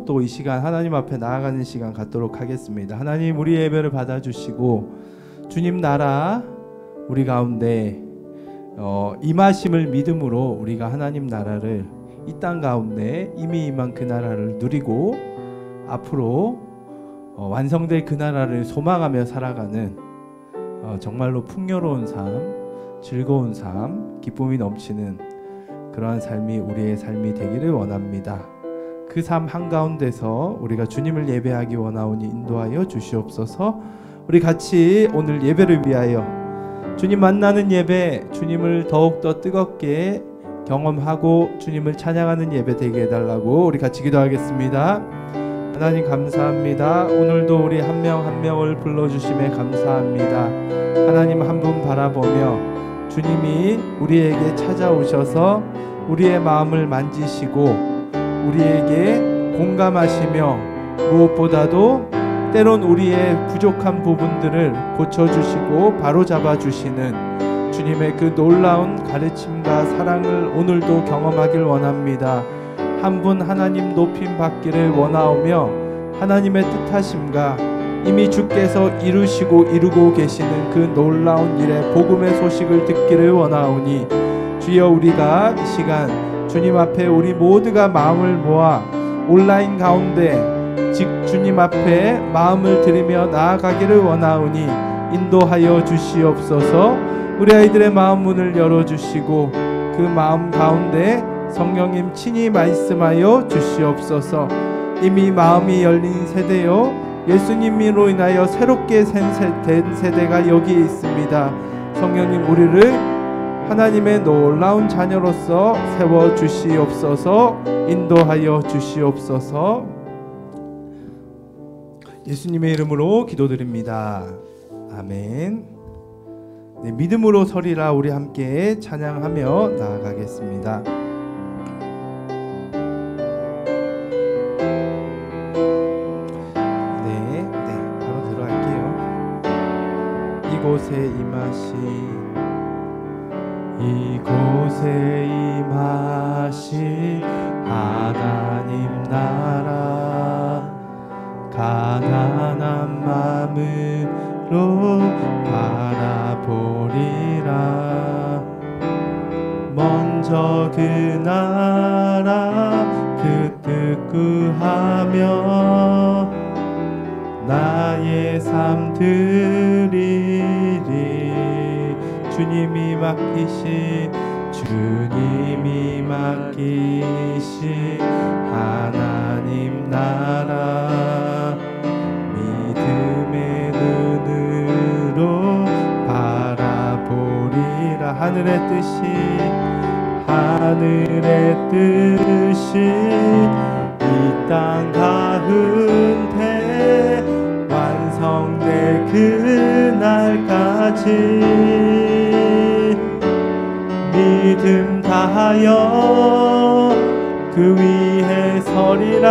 또 이 시간 하나님 앞에 나아가는 시간 갖도록 하겠습니다. 하나님, 우리 예배를 받아주시고 주님 나라 우리 가운데 임하심을 믿음으로 우리가 하나님 나라를 이 땅 가운데 이미 임한 그 나라를 누리고 앞으로 완성될 그 나라를 소망하며 살아가는 정말로 풍요로운 삶, 즐거운 삶, 기쁨이 넘치는 그러한 삶이 우리의 삶이 되기를 원합니다. 그 삶 한가운데서 우리가 주님을 예배하기 원하오니 인도하여 주시옵소서. 우리 같이 오늘 예배를 위하여 주님 만나는 예배, 주님을 더욱더 뜨겁게 경험하고 주님을 찬양하는 예배 되게 해달라고 우리 같이 기도하겠습니다. 하나님 감사합니다. 오늘도 우리 한 명 한 명을 불러주심에 감사합니다. 하나님 한 분 바라보며 주님이 우리에게 찾아오셔서 우리의 마음을 만지시고 우리에게 공감하시며 무엇보다도 때론 우리의 부족한 부분들을 고쳐주시고 바로잡아 주시는 주님의 그 놀라운 가르침과 사랑을 오늘도 경험하길 원합니다. 한 분 하나님 높임 받기를 원하오며 하나님의 뜻하심과 이미 주께서 이루고 계시는 그 놀라운 일의 복음의 소식을 듣기를 원하오니 주여, 우리가 이 시간 주님 앞에 우리 모두가 마음을 모아 온라인 가운데 즉 주님 앞에 마음을 들이며 나아가기를 원하오니 인도하여 주시옵소서. 우리 아이들의 마음 문을 열어주시고 그 마음 가운데 성령님 친히 말씀하여 주시옵소서. 이미 마음이 열린 세대요, 예수님으로 인하여 새롭게 된 세대가 여기에 있습니다. 성령님, 우리를 하나님의 놀라운 자녀로서 세워주시옵소서. 인도하여 주시옵소서. 예수님의 이름으로 기도드립니다. 아멘. 네, 믿음으로 서리라. 우리 함께 찬양하며 나아가겠습니다. 네, 바로 들어갈게요. 이곳에 임하신 하나님 나라, 가난한 마음으로 바라보리라. 먼저 그 나라 그 뜻 구하며 나의 삶 드리리. 주님이 맡기신 하나님 나라, 믿음의 눈으로 바라보리라. 하늘의 뜻이 이 땅 가운데 완성될 그날까지 믿음 다하여 그 위에 서리라.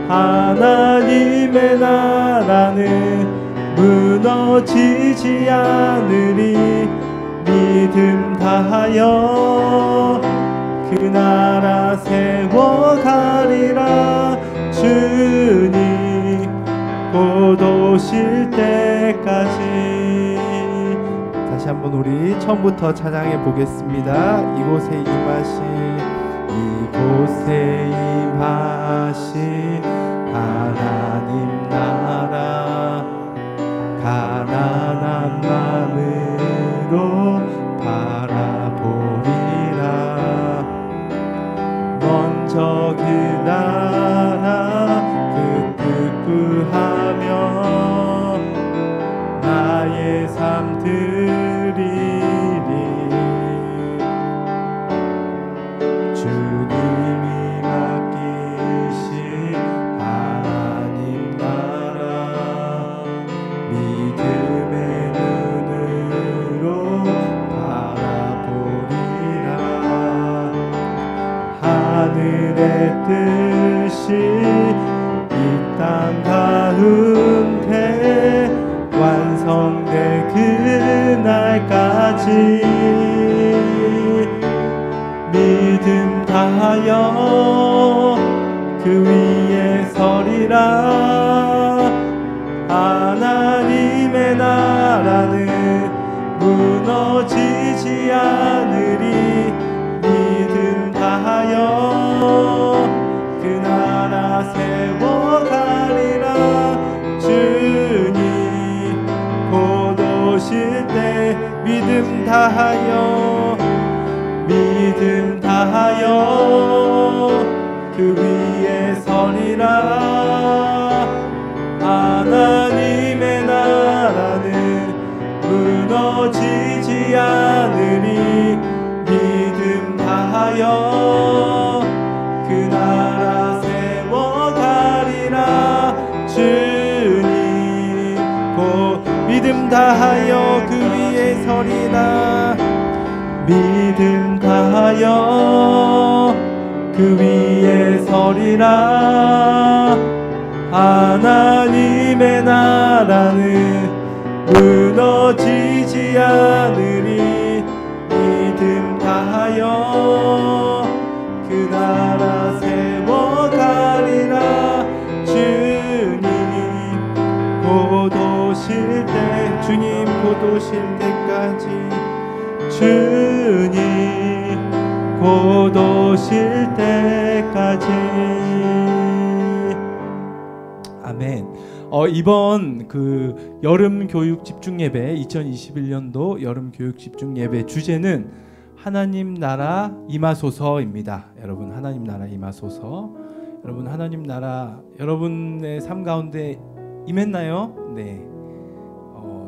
하나님의 나라는 무너지지 않으리. 믿음 다하여 그 나라 세워가리라. 주님 곧 오실 때까지. 다시 한번 우리 처음부터 찬양해 보겠습니다. 이곳에 임하신 하나님 나라, 가난한 마음으로 바라보리라. 먼저 그 나라 그 뜻 구하며 나의 삶 드리리. 주님이 맡기신 하나님 나라, 믿음의 눈으로 바라보리라. 하늘의 뜻이 그 위에 서리라. 하나님의 나라는 무너지지 않으리. 믿음 다하여 그 나라 세워가리라. 주님 곧 오실 때 믿음 다하여 그 위에 서리라. 하나님의 나라는 무너지지 않으리. 믿음 다하여 그 나라 세워가리라. 주님 곧 믿음 다하여 그 위에 서리라. 믿음 다하여 그 위에 서리라. 하나님의 나라는 무너지지 않으리. 믿음 다하여 그 나라 세워가리라. 주님 곧 오실 때, 주님 곧 오실 때까지, 주님 곧 오실 때까지. 아멘. 이번 그 여름 교육 집중 예배, 2021년도 여름 교육 집중 예배 주제는 하나님 나라 임하소서입니다. 여러분, 하나님 나라 임하소서. 여러분, 하나님 나라 여러분의 삶 가운데 임했나요? 네.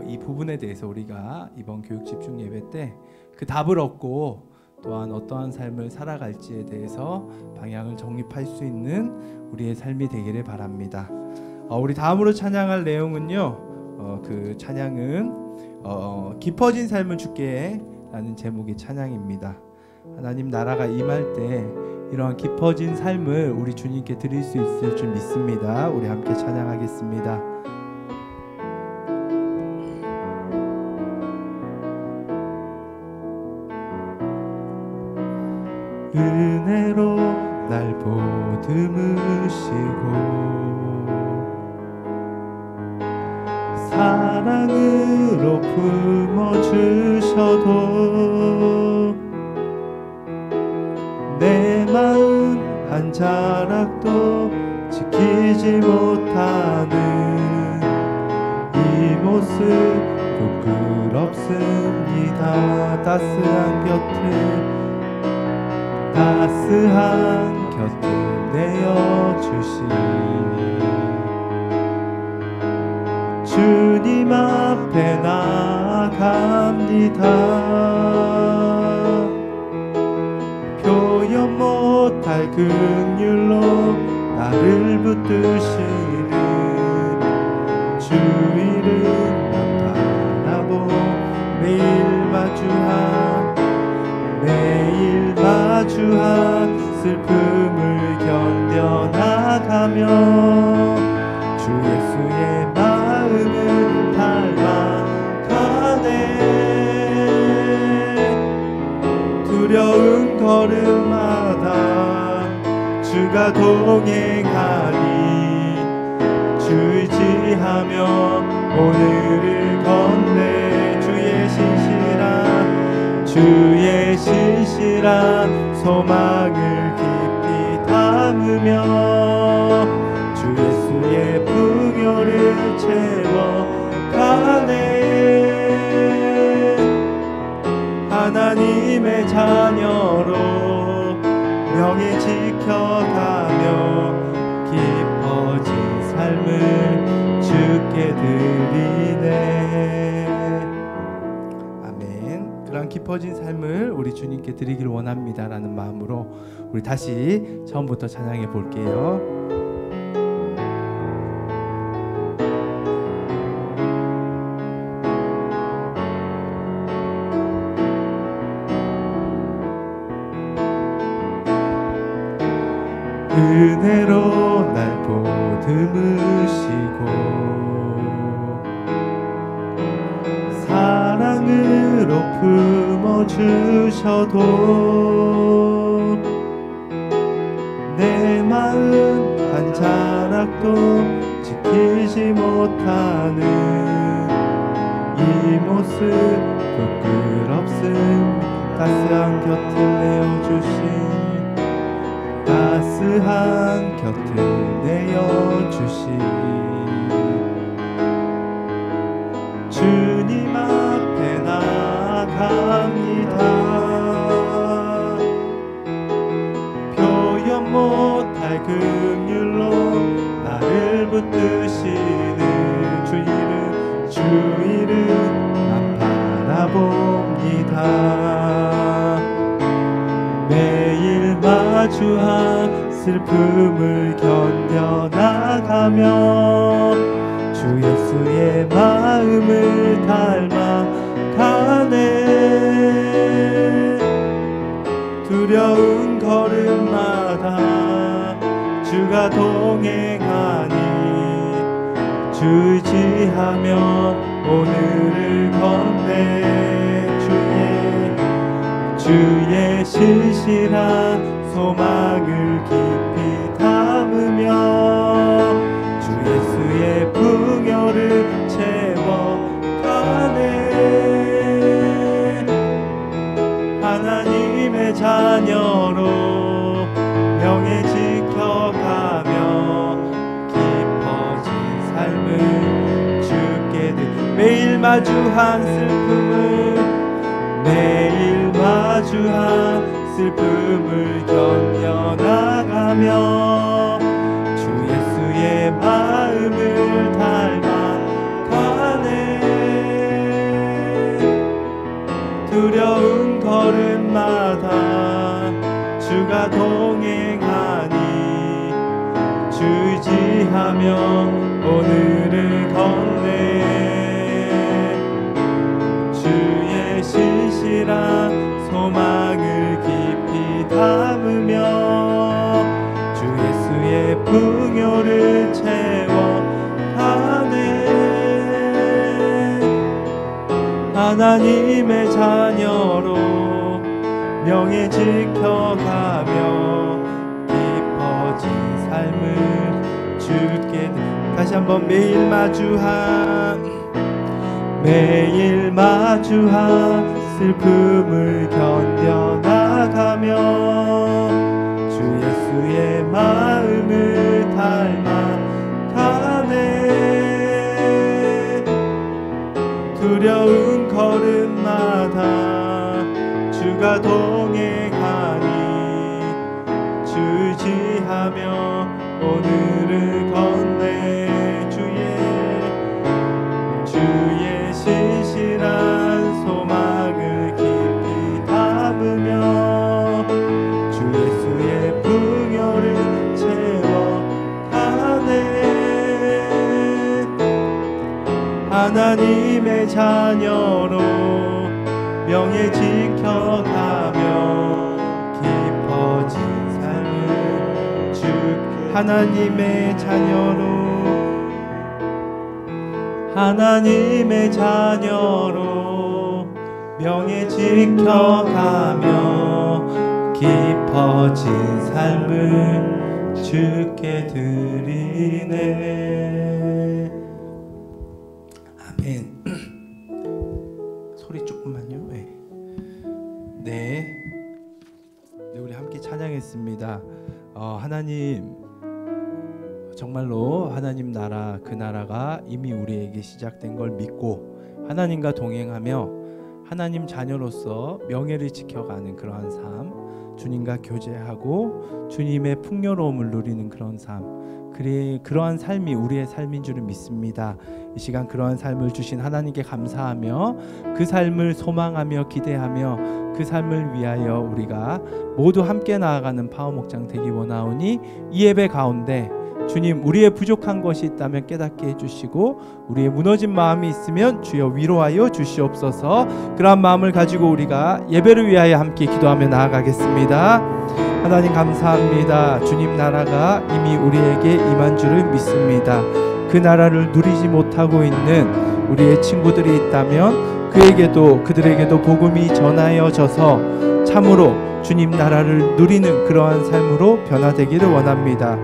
이 부분에 대해서 우리가 이번 교육 집중 예배 때 그 답을 얻고 또한 어떠한 삶을 살아갈지에 대해서 방향을 정립할 수 있는 우리의 삶이 되기를 바랍니다. 우리 다음으로 찬양할 내용은요, 그 찬양은 깊어진 삶을 주께 라는 제목의 찬양입니다. 하나님 나라가 임할 때 이러한 깊어진 삶을 우리 주님께 드릴 수 있을 줄 믿습니다. 우리 함께 찬양하겠습니다. 은혜로 날 보듬으시고 사랑으로 품어주셔도 내 마음 한 자락도 지키지 못하는 이 모습 부끄럽습니다. 따스한 곁을 내어주시니 주님 앞에 나아갑니다. 표현 못할 긍휼로 나를 붙드시는 주 이름 나타나보 매일 마주한 슬픔을 견뎌나가며 주 예수의 마음을 닮아가네. 두려운 걸음마다 주가 동행하니 주의지하며 오늘을 건네 주의 신실한 소망을 깊이 담으며 주 예수의 풍요를 채워가네. 하나님의 자녀로 명예 지켜가며 깊어진 삶을 주께 드리네. 그런 깊어진 삶을 우리 주님께 드리길 원합니다라는 마음으로 우리 다시 처음부터 찬양해 볼게요. 은혜로 날 보듬으시고 사랑으로 품어주셔도 내 마음 약속도 지키지 못하는 이 모습 부끄럽음. 따스한 곁을 내어주신 따스한 곁을 내어주신 주님 앞에 나아갑니다. 표현 못할 긍휼로 나를 붙드시는 주 이름 난 바라봅니다. 매일 마주한 슬픔을 견뎌나가며 주 예수의 마음을 닮아가네. 두려운 걸음마다 주가 동행하니 주 의지하며 오늘을 건네. 주의 신실한 소망을 깊이 담으며 주 예수의 풍요를 채워가네. 하나님의 자녀로 명예 지켜가며 깊어진 삶을 주께 매일 마주한 슬픔을 매일 마주한 슬픔을 견뎌나가며 주 예수의 마음을 닮아가네. 두려운 걸음마다 주가 동행하니 주 의지하며 오늘을 건네. 주의 신실한 소망을 깊이 담으며 주 예수의 풍요를 채워가네. 하나님의 자녀로 명예 지켜가며 깊어진 삶을 주께. 다시 한번 매일 마주한 슬픔을 견뎌나가며 주 예수의 마음을 닮아가네. 두려운 걸음마다 주가 동행하니 주 의지하며 오늘을 건네. 주의 신실한 소망을 깊이 담으며 주 예수의 풍요를 채워가네. 하나님의 자녀로 명예 지켜가며 깊어진 삶을 주께. 하나님의 자녀로 명예 지켜가며 깊어진 삶을 주께 드리네. 아멘. 소리 조금만요. 네, 우리 함께 찬양했습니다. 하나님, 정말로 하나님 나라, 그 나라가 이미 우리에게 시작된 걸 믿고 하나님과 동행하며 하나님 자녀로서 명예를 지켜가는 그러한 삶, 주님과 교제하고 주님의 풍요로움을 누리는 그런 삶, 그러한 삶이 우리의 삶인 줄을 믿습니다. 이 시간 그러한 삶을 주신 하나님께 감사하며 그 삶을 소망하며 기대하며 그 삶을 위하여 우리가 모두 함께 나아가는 파워목장 되기 원하오니 이 예배 가운데 주님, 우리의 부족한 것이 있다면 깨닫게 해주시고 우리의 무너진 마음이 있으면 주여 위로하여 주시옵소서. 그러한 마음을 가지고 우리가 예배를 위하여 함께 기도하며 나아가겠습니다. 하나님 감사합니다. 주님 나라가 이미 우리에게 임한 줄을 믿습니다. 그 나라를 누리지 못하고 있는 우리의 친구들이 있다면 그들에게도 복음이 전하여져서 참으로 주님 나라를 누리는 그러한 삶으로 변화되기를 원합니다.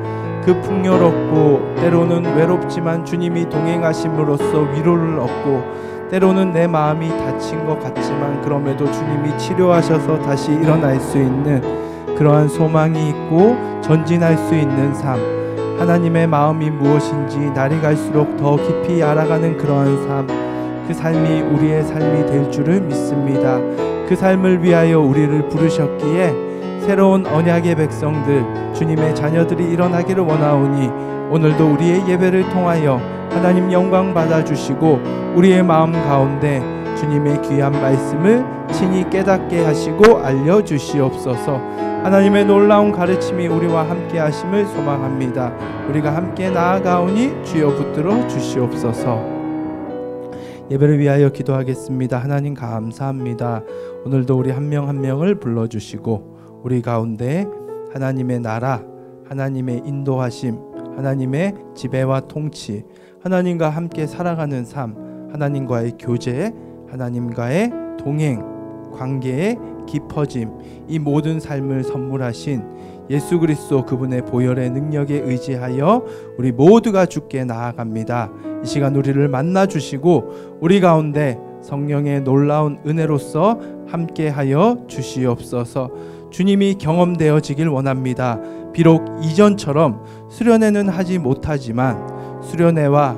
그 풍요롭고 때로는 외롭지만 주님이 동행하심으로써 위로를 얻고, 때로는 내 마음이 다친 것 같지만 그럼에도 주님이 치료하셔서 다시 일어날 수 있는 그러한 소망이 있고 전진할 수 있는 삶, 하나님의 마음이 무엇인지 날이 갈수록 더 깊이 알아가는 그러한 삶, 그 삶이 우리의 삶이 될 줄을 믿습니다. 그 삶을 위하여 우리를 부르셨기에 새로운 언약의 백성들, 주님의 자녀들이 일어나기를 원하오니 오늘도 우리의 예배를 통하여 하나님 영광 받아주시고 우리의 마음 가운데 주님의 귀한 말씀을 친히 깨닫게 하시고 알려주시옵소서. 하나님의 놀라운 가르침이 우리와 함께 하심을 소망합니다. 우리가 함께 나아가오니 주여 붙들어 주시옵소서. 예배를 위하여 기도하겠습니다. 하나님 감사합니다. 오늘도 우리 한 명 한 명을 불러주시고 우리 가운데 하나님의 나라, 하나님의 인도하심, 하나님의 지배와 통치, 하나님과 함께 살아가는 삶, 하나님과의 교제, 하나님과의 동행, 관계의 깊어짐, 이 모든 삶을 선물하신 예수 그리스도 그분의 보혈의 능력에 의지하여 우리 모두가 주께 나아갑니다. 이 시간 우리를 만나 주시고 우리 가운데 성령의 놀라운 은혜로서 함께하여 주시옵소서. 주님이 경험되어지길 원합니다. 비록 이전처럼 수련회는 하지 못하지만 수련회와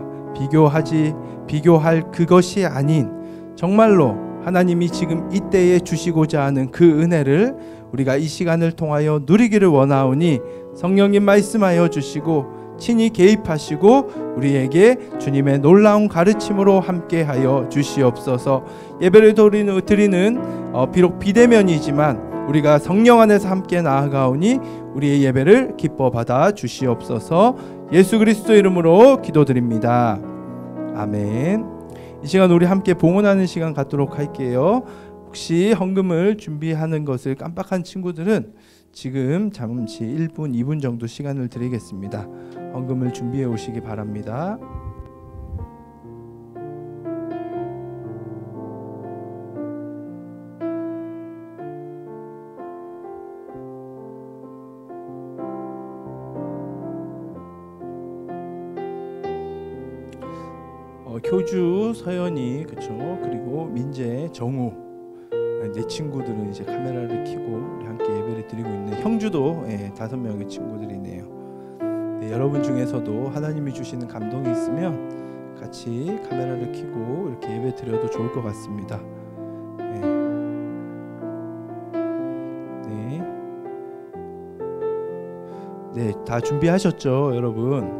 비교할 그것이 아닌 정말로 하나님이 지금 이때에 주시고자 하는 그 은혜를 우리가 이 시간을 통하여 누리기를 원하오니 성령님 말씀하여 주시고 친히 개입하시고 우리에게 주님의 놀라운 가르침으로 함께하여 주시옵소서. 예배를 드리는 비록 비대면이지만 우리가 성령 안에서 함께 나아가오니 우리의 예배를 기뻐 받아 주시옵소서. 예수 그리스도 이름으로 기도드립니다. 아멘. 이 시간 우리 함께 봉헌하는 시간 갖도록 할게요. 혹시 헌금을 준비하는 것을 깜빡한 친구들은 지금 잠시 1분, 2분 정도 시간을 드리겠습니다. 헌금을 준비해 오시기 바랍니다. 효주, 서연이, 그쵸? 그리고 민재, 정우, 내 친구들은 이제 카메라를 켜고 우리 함께 예배를 드리고 있는 형주도 5명의 친구들이네요. 네, 여러분 중에서도 하나님이 주시는 감동이 있으면 같이 카메라를 켜고 이렇게 예배 드려도 좋을 것 같습니다. 네, 다 준비하셨죠, 여러분?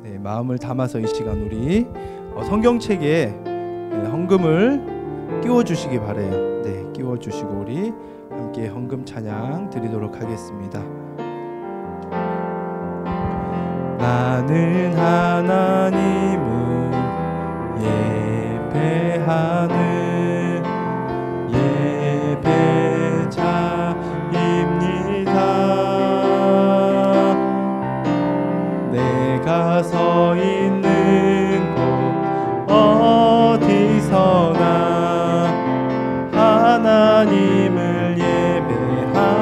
네, 마음을 담아서 이 시간 우리 성경책에 헌금을 끼워주시기 바래요. 네, 끼워주시고 우리 함께 헌금 찬양 드리도록 하겠습니다. 나는 하나님을 예배하는 예배자입니다. 내가 서 있는 곳 어디서나 하나님을 예배합니다.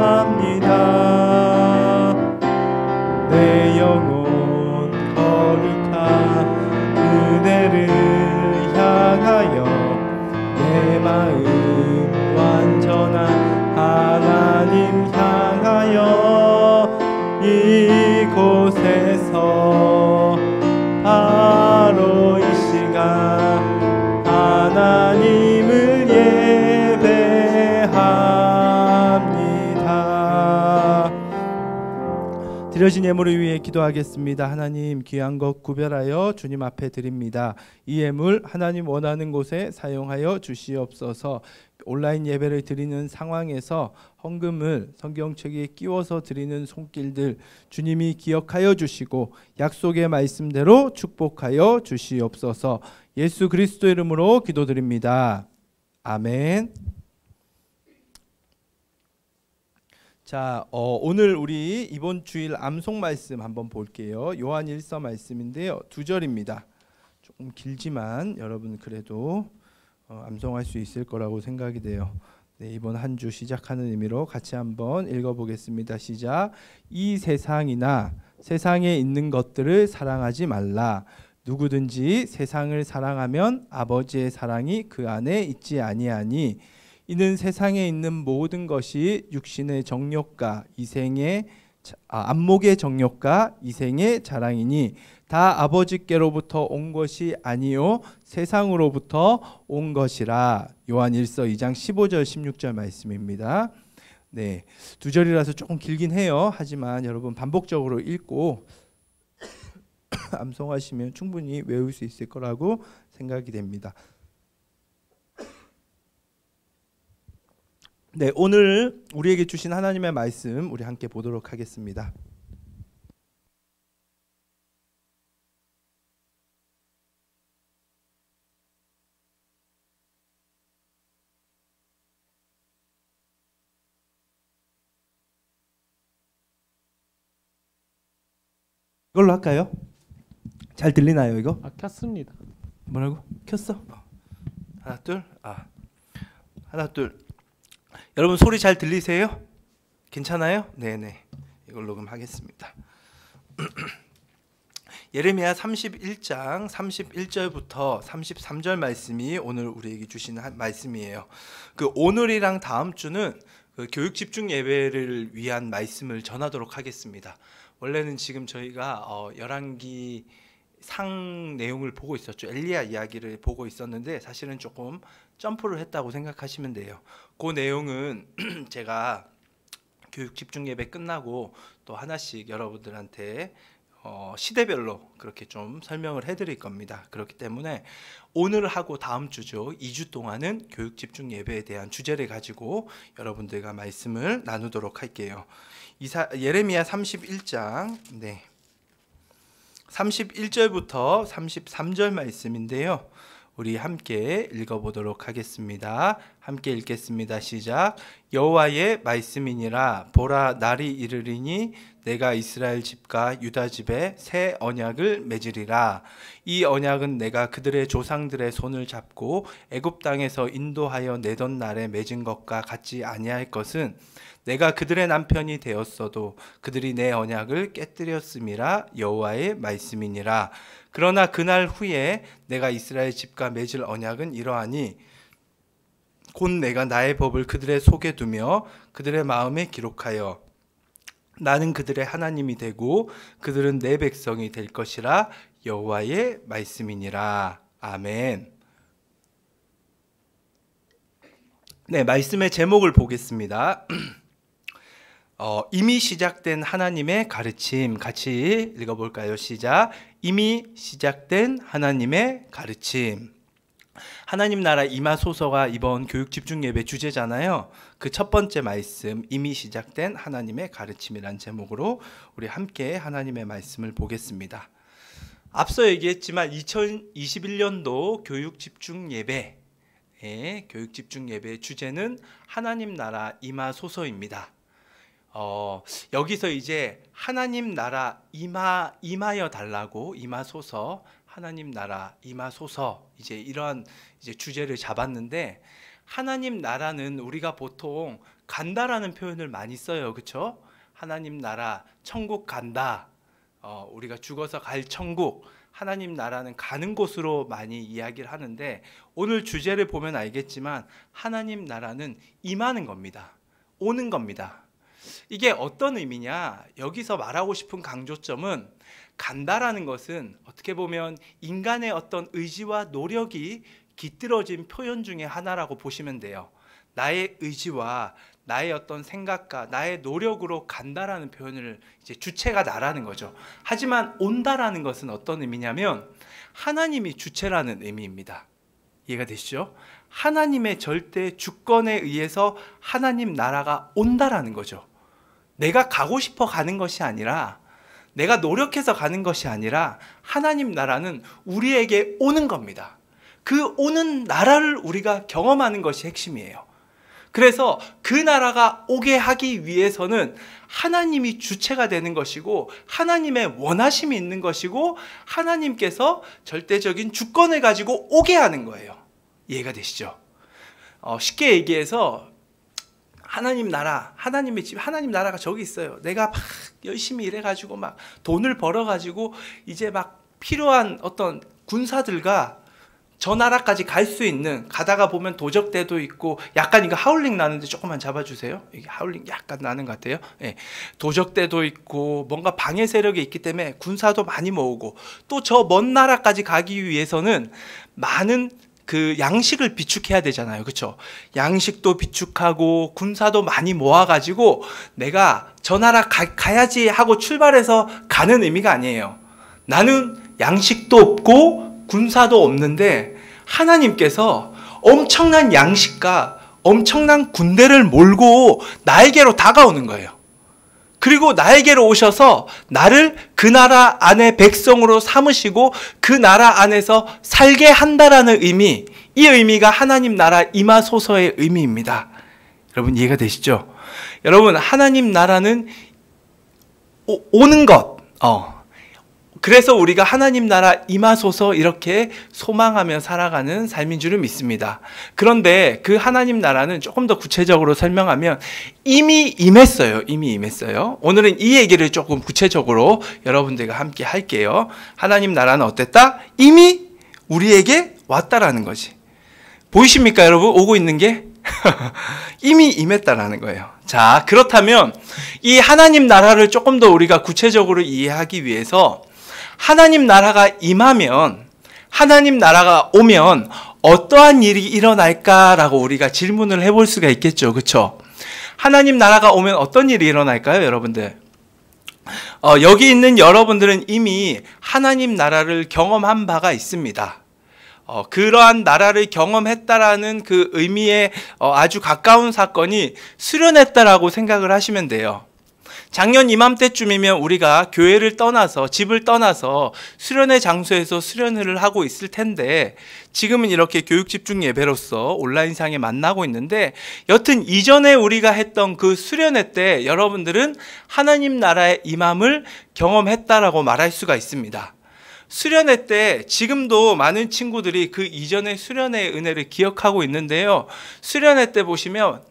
내 영혼 거룩한 그대를 향하여 내 마음 완전한 하나님 향하여 이곳에서 바로 이 시간 하나님을 예배합니다. 드려진 예물을 위해 기도하겠습니다. 하나님, 귀한 것 구별하여 주님 앞에 드립니다. 이 예물 하나님 원하는 곳에 사용하여 주시옵소서. 온라인 예배를 드리는 상황에서 헌금을 성경책에 끼워서 드리는 손길들 주님이 기억하여 주시고 약속의 말씀대로 축복하여 주시옵소서. 예수 그리스도 이름으로 기도드립니다. 아멘. 자, 오늘 우리 이번 주일 암송 말씀 한번 볼게요. 요한 1서 말씀인데요. 2절입니다. 조금 길지만 여러분 그래도 암송할 수 있을 거라고 생각이 돼요. 네, 이번 한 주 시작하는 의미로 같이 한번 읽어보겠습니다. 시작. 이 세상이나 세상에 있는 것들을 사랑하지 말라. 누구든지 세상을 사랑하면 아버지의 사랑이 그 안에 있지 아니하니 이는 세상에 있는 모든 것이 육신의 정욕과 안목의 정욕과 이생의 자랑이니 다 아버지께로부터 온 것이 아니요 세상으로부터 온 것이라. 요한 1서 2장 15절 16절 말씀입니다. 네, 두 절이라서 조금 길긴 해요. 하지만 여러분 반복적으로 읽고 암송하시면 충분히 외울 수 있을 거라고 생각이 됩니다. 네, 오늘 우리에게 주신 하나님의 말씀 우리 함께 보도록 하겠습니다. 이걸로 할까요? 잘 들리나요 이거? 켰습니다. 뭐라고? 켰어? 하나 둘. 하나 둘. 여러분 소리 잘 들리세요? 괜찮아요? 네네. 이걸 녹음하겠습니다. 예레미야 31장 31절부터 33절 말씀이 오늘 우리에게 주신 말씀이에요. 그 오늘이랑 다음 주는 그 교육 집중 예배를 위한 말씀을 전하도록 하겠습니다. 원래는 지금 저희가 열왕기 상 내용을 보고 있었죠. 엘리야 이야기를 보고 있었는데 사실은 조금 점프를 했다고 생각하시면 돼요. 그 내용은 제가 교육 집중 예배 끝나고 또 하나씩 여러분들한테 시대별로 그렇게 좀 설명을 해드릴 겁니다. 그렇기 때문에 오늘 하고 다음 주죠. 2주 동안은 교육 집중 예배에 대한 주제를 가지고 여러분들과 말씀을 나누도록 할게요. 예레미야 31장 31절부터 33절 말씀인데요. 우리 함께 읽어보도록 하겠습니다. 함께 읽겠습니다. 시작. 여호와의 말씀이니라. 보라, 날이 이르리니 내가 이스라엘 집과 유다 집에 새 언약을 맺으리라. 이 언약은 내가 그들의 조상들의 손을 잡고 애굽 땅에서 인도하여 내던 날에 맺은 것과 같지 아니할 것은 내가 그들의 남편이 되었어도 그들이 내 언약을 깨뜨렸음이라. 여호와의 말씀이니라. 그러나 그날 후에 내가 이스라엘 집과 맺을 언약은 이러하니 곧 내가 나의 법을 그들의 속에 두며 그들의 마음에 기록하여 나는 그들의 하나님이 되고 그들은 내 백성이 될 것이라. 여호와의 말씀이니라. 아멘. 네, 말씀의 제목을 보겠습니다. 이미 시작된 하나님의 가르침, 같이 읽어볼까요? 시작. 이미 시작된 하나님의 가르침. 하나님 나라 임하소서가 이번 교육 집중 예배 주제잖아요. 그 첫 번째 말씀, 이미 시작된 하나님의 가르침이란 제목으로 우리 함께 하나님의 말씀을 보겠습니다. 앞서 얘기했지만 2021년도 교육 집중 예배, 교육 집중 예배의 주제는 하나님 나라 임하소서입니다. 여기서 이제 하나님 나라 임하여 달라고, 임하소서, 하나님 나라 임하소서, 이제 이러한 이제 주제를 잡았는데, 하나님 나라는 우리가 보통 간다라는 표현을 많이 써요. 그렇죠? 하나님 나라, 천국 간다. 우리가 죽어서 갈 천국, 하나님 나라는 가는 곳으로 많이 이야기를 하는데, 오늘 주제를 보면 알겠지만 하나님 나라는 임하는 겁니다. 오는 겁니다. 이게 어떤 의미냐? 여기서 말하고 싶은 강조점은 간다라는 것은 어떻게 보면 인간의 어떤 의지와 노력이 깃들어진 표현 중에 하나라고 보시면 돼요. 나의 의지와 나의 어떤 생각과 나의 노력으로 간다라는 표현을 이제 주체가 나라는 거죠. 하지만 온다라는 것은 어떤 의미냐면 하나님이 주체라는 의미입니다. 이해가 되시죠? 하나님의 절대 주권에 의해서 하나님 나라가 온다라는 거죠. 내가 가고 싶어 가는 것이 아니라, 내가 노력해서 가는 것이 아니라 하나님 나라는 우리에게 오는 겁니다. 그 오는 나라를 우리가 경험하는 것이 핵심이에요. 그래서 그 나라가 오게 하기 위해서는 하나님이 주체가 되는 것이고 하나님의 원하심이 있는 것이고 하나님께서 절대적인 주권을 가지고 오게 하는 거예요. 이해가 되시죠? 쉽게 얘기해서 하나님 나라, 하나님의 집, 하나님 나라가 저기 있어요. 내가 막 열심히 일해가지고 막 돈을 벌어가지고 이제 막 필요한 어떤 군사들과 저 나라까지 갈 수 있는, 가다가 보면 도적대도 있고, 약간 이거 하울링 나는데 조금만 잡아주세요. 이게 하울링 약간 나는 것 같아요. 예. 도적대도 있고 뭔가 방해 세력이 있기 때문에 군사도 많이 모으고, 또 저 먼 나라까지 가기 위해서는 많은 그 양식을 비축해야 되잖아요. 그렇죠? 양식도 비축하고 군사도 많이 모아가지고 내가 저 나라 가야지 하고 출발해서 가는 의미가 아니에요. 나는 양식도 없고 군사도 없는데 하나님께서 엄청난 양식과 엄청난 군대를 몰고 나에게로 다가오는 거예요. 그리고 나에게로 오셔서 나를 그 나라 안에 백성으로 삼으시고 그 나라 안에서 살게 한다라는 의미, 이 의미가 하나님 나라 임하소서의 의미입니다. 여러분 이해가 되시죠? 여러분 하나님 나라는 오는 것, 그래서 우리가 하나님 나라 임하소서 이렇게 소망하며 살아가는 삶인 줄을 믿습니다. 그런데 그 하나님 나라는 조금 더 구체적으로 설명하면 이미 임했어요. 이미 임했어요. 오늘은 이 얘기를 조금 구체적으로 여러분들과 함께 할게요. 하나님 나라는 어땠다? 이미 우리에게 왔다라는 거지. 보이십니까 여러분? 오고 있는 게? 이미 임했다라는 거예요. 자, 그렇다면 이 하나님 나라를 조금 더 우리가 구체적으로 이해하기 위해서 하나님 나라가 임하면, 하나님 나라가 오면 어떠한 일이 일어날까라고 우리가 질문을 해볼 수가 있겠죠. 그렇죠? 하나님 나라가 오면 어떤 일이 일어날까요, 여러분들? 여기 있는 여러분들은 이미 하나님 나라를 경험한 바가 있습니다. 그러한 나라를 경험했다라는 그 의미에 아주 가까운 사건이 수련했다라고 생각을 하시면 돼요. 작년 이맘때쯤이면 우리가 교회를 떠나서, 집을 떠나서 수련회 장소에서 수련회를 하고 있을 텐데, 지금은 이렇게 교육 집중 예배로서 온라인상에 만나고 있는데, 여튼 이전에 우리가 했던 그 수련회 때 여러분들은 하나님 나라의 임함을 경험했다라고 말할 수가 있습니다. 수련회 때 지금도 많은 친구들이 그 이전의 수련회의 은혜를 기억하고 있는데요. 수련회 때 보시면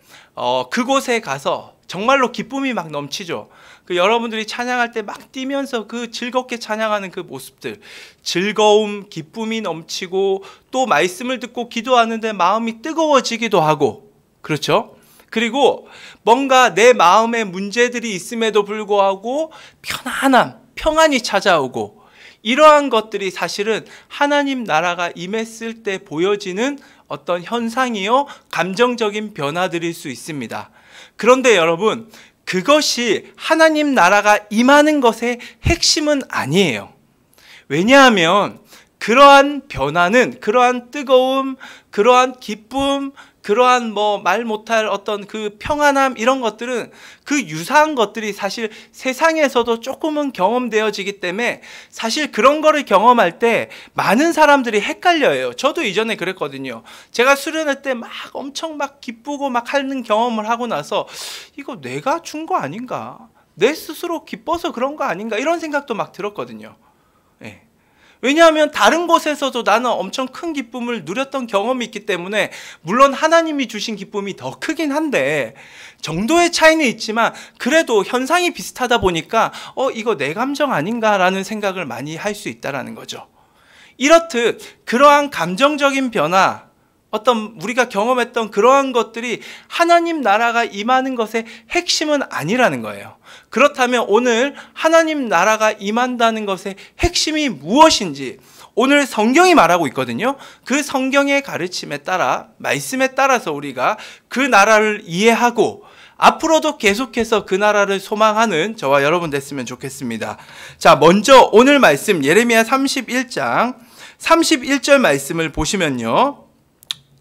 그곳에 가서 정말로 기쁨이 막 넘치죠. 그 여러분들이 찬양할 때 막 뛰면서 그 즐겁게 찬양하는 그 모습들, 즐거움, 기쁨이 넘치고, 또 말씀을 듣고 기도하는데 마음이 뜨거워지기도 하고, 그렇죠? 그리고 뭔가 내 마음에 문제들이 있음에도 불구하고 편안함, 평안이 찾아오고, 이러한 것들이 사실은 하나님 나라가 임했을 때 보여지는 어떤 현상이요, 감정적인 변화들일 수 있습니다. 그런데 여러분, 그것이 하나님 나라가 임하는 것의 핵심은 아니에요. 왜냐하면 그러한 변화는, 그러한 뜨거움, 그러한 기쁨, 그러한 말 못할 어떤 그 평안함, 이런 것들은, 그 유사한 것들이 사실 세상에서도 조금은 경험되어지기 때문에 사실 그런 거를 경험할 때 많은 사람들이 헷갈려요. 저도 이전에 그랬거든요. 제가 수련회 때 막 엄청 막 기쁘고 막 하는 경험을 하고 나서 이거 내가 준 거 아닌가? 내 스스로 기뻐서 그런 거 아닌가? 이런 생각도 막 들었거든요. 네. 왜냐하면 다른 곳에서도 나는 엄청 큰 기쁨을 누렸던 경험이 있기 때문에, 물론 하나님이 주신 기쁨이 더 크긴 한데 정도의 차이는 있지만 그래도 현상이 비슷하다 보니까 이거 내 감정 아닌가라는 생각을 많이 할 수 있다는 거죠. 이렇듯 그러한 감정적인 변화, 어떤 우리가 경험했던 그러한 것들이 하나님 나라가 임하는 것의 핵심은 아니라는 거예요. 그렇다면 오늘 하나님 나라가 임한다는 것의 핵심이 무엇인지 오늘 성경이 말하고 있거든요. 그 성경의 가르침에 따라, 말씀에 따라서 우리가 그 나라를 이해하고 앞으로도 계속해서 그 나라를 소망하는 저와 여러분 됐으면 좋겠습니다. 자, 먼저 오늘 말씀 예레미야 31장 31절 말씀을 보시면요.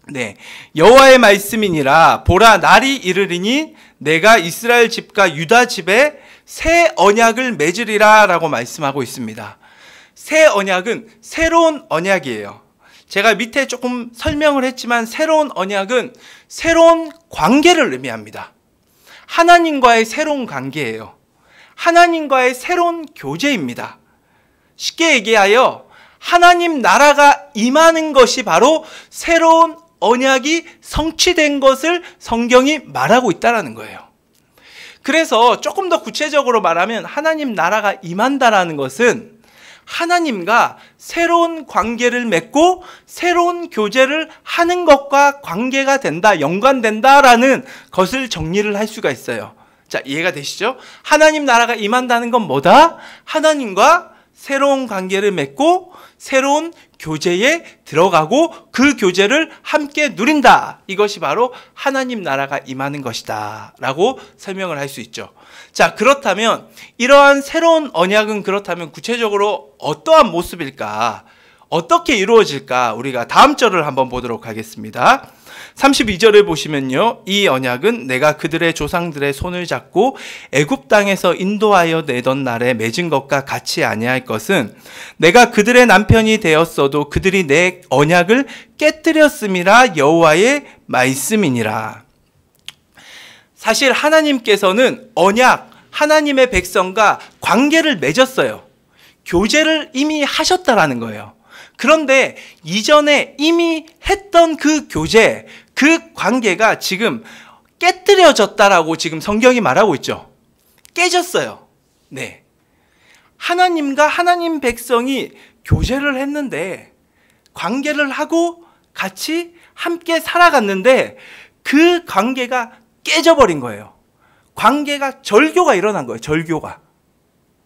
네, 여호와의 말씀이니라. 보라, 날이 이르리니 내가 이스라엘 집과 유다 집에 새 언약을 맺으리라 라고 말씀하고 있습니다. 새 언약은 새로운 언약이에요. 제가 밑에 조금 설명을 했지만 새로운 언약은 새로운 관계를 의미합니다. 하나님과의 새로운 관계예요. 하나님과의 새로운 교제입니다. 쉽게 얘기하여 하나님 나라가 임하는 것이 바로 새로운 언약이 성취된 것을 성경이 말하고 있다는 거예요. 그래서 조금 더 구체적으로 말하면 하나님 나라가 임한다라는 것은 하나님과 새로운 관계를 맺고 새로운 교제를 하는 것과 관계가 된다, 연관된다라는 것을 정리를 할 수가 있어요. 자, 이해가 되시죠? 하나님 나라가 임한다는 건 뭐다? 하나님과 새로운 관계를 맺고 새로운 교제에 들어가고 그 교제를 함께 누린다. 이것이 바로 하나님 나라가 임하는 것이다 라고 설명을 할 수 있죠. 자, 그렇다면 이러한 새로운 언약은 그렇다면 구체적으로 어떠한 모습일까? 어떻게 이루어질까? 우리가 다음 절을 한번 보도록 하겠습니다. 32절을 보시면요, 이 언약은 내가 그들의 조상들의 손을 잡고 애굽 땅에서 인도하여 내던 날에 맺은 것과 같이 아니할 것은 내가 그들의 남편이 되었어도 그들이 내 언약을 깨뜨렸음이라 여호와의 말씀이니라. 사실 하나님께서는 언약, 하나님의 백성과 관계를 맺었어요. 교제를 이미 하셨다라는 거예요. 그런데 이전에 이미 했던 그 교제, 그 관계가 지금 깨뜨려졌다라고 지금 성경이 말하고 있죠. 깨졌어요. 네. 하나님과 하나님 백성이 교제를 했는데, 관계를 하고 같이 함께 살아갔는데 그 관계가 깨져버린 거예요. 관계가 절교가 일어난 거예요. 절교가.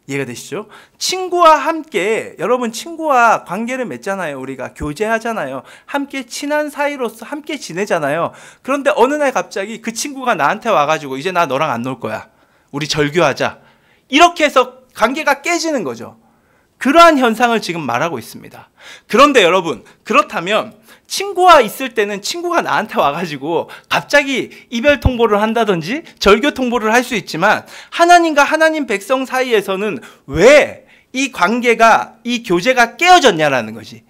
이해가 되시죠? 친구와 함께, 여러분 친구와 관계를 맺잖아요. 우리가 교제하잖아요. 함께 친한 사이로서 함께 지내잖아요. 그런데 어느 날 갑자기 그 친구가 나한테 와가지고 이제 나 너랑 안 놀 거야. 우리 절교하자. 이렇게 해서 관계가 깨지는 거죠. 그러한 현상을 지금 말하고 있습니다. 그런데 여러분, 그렇다면 친구와 있을 때는 친구가 나한테 와가지고 갑자기 이별 통보를 한다든지 절교 통보를 할 수 있지만 하나님과 하나님 백성 사이에서는 왜 이 관계가, 이 교제가 깨어졌냐라는 거지.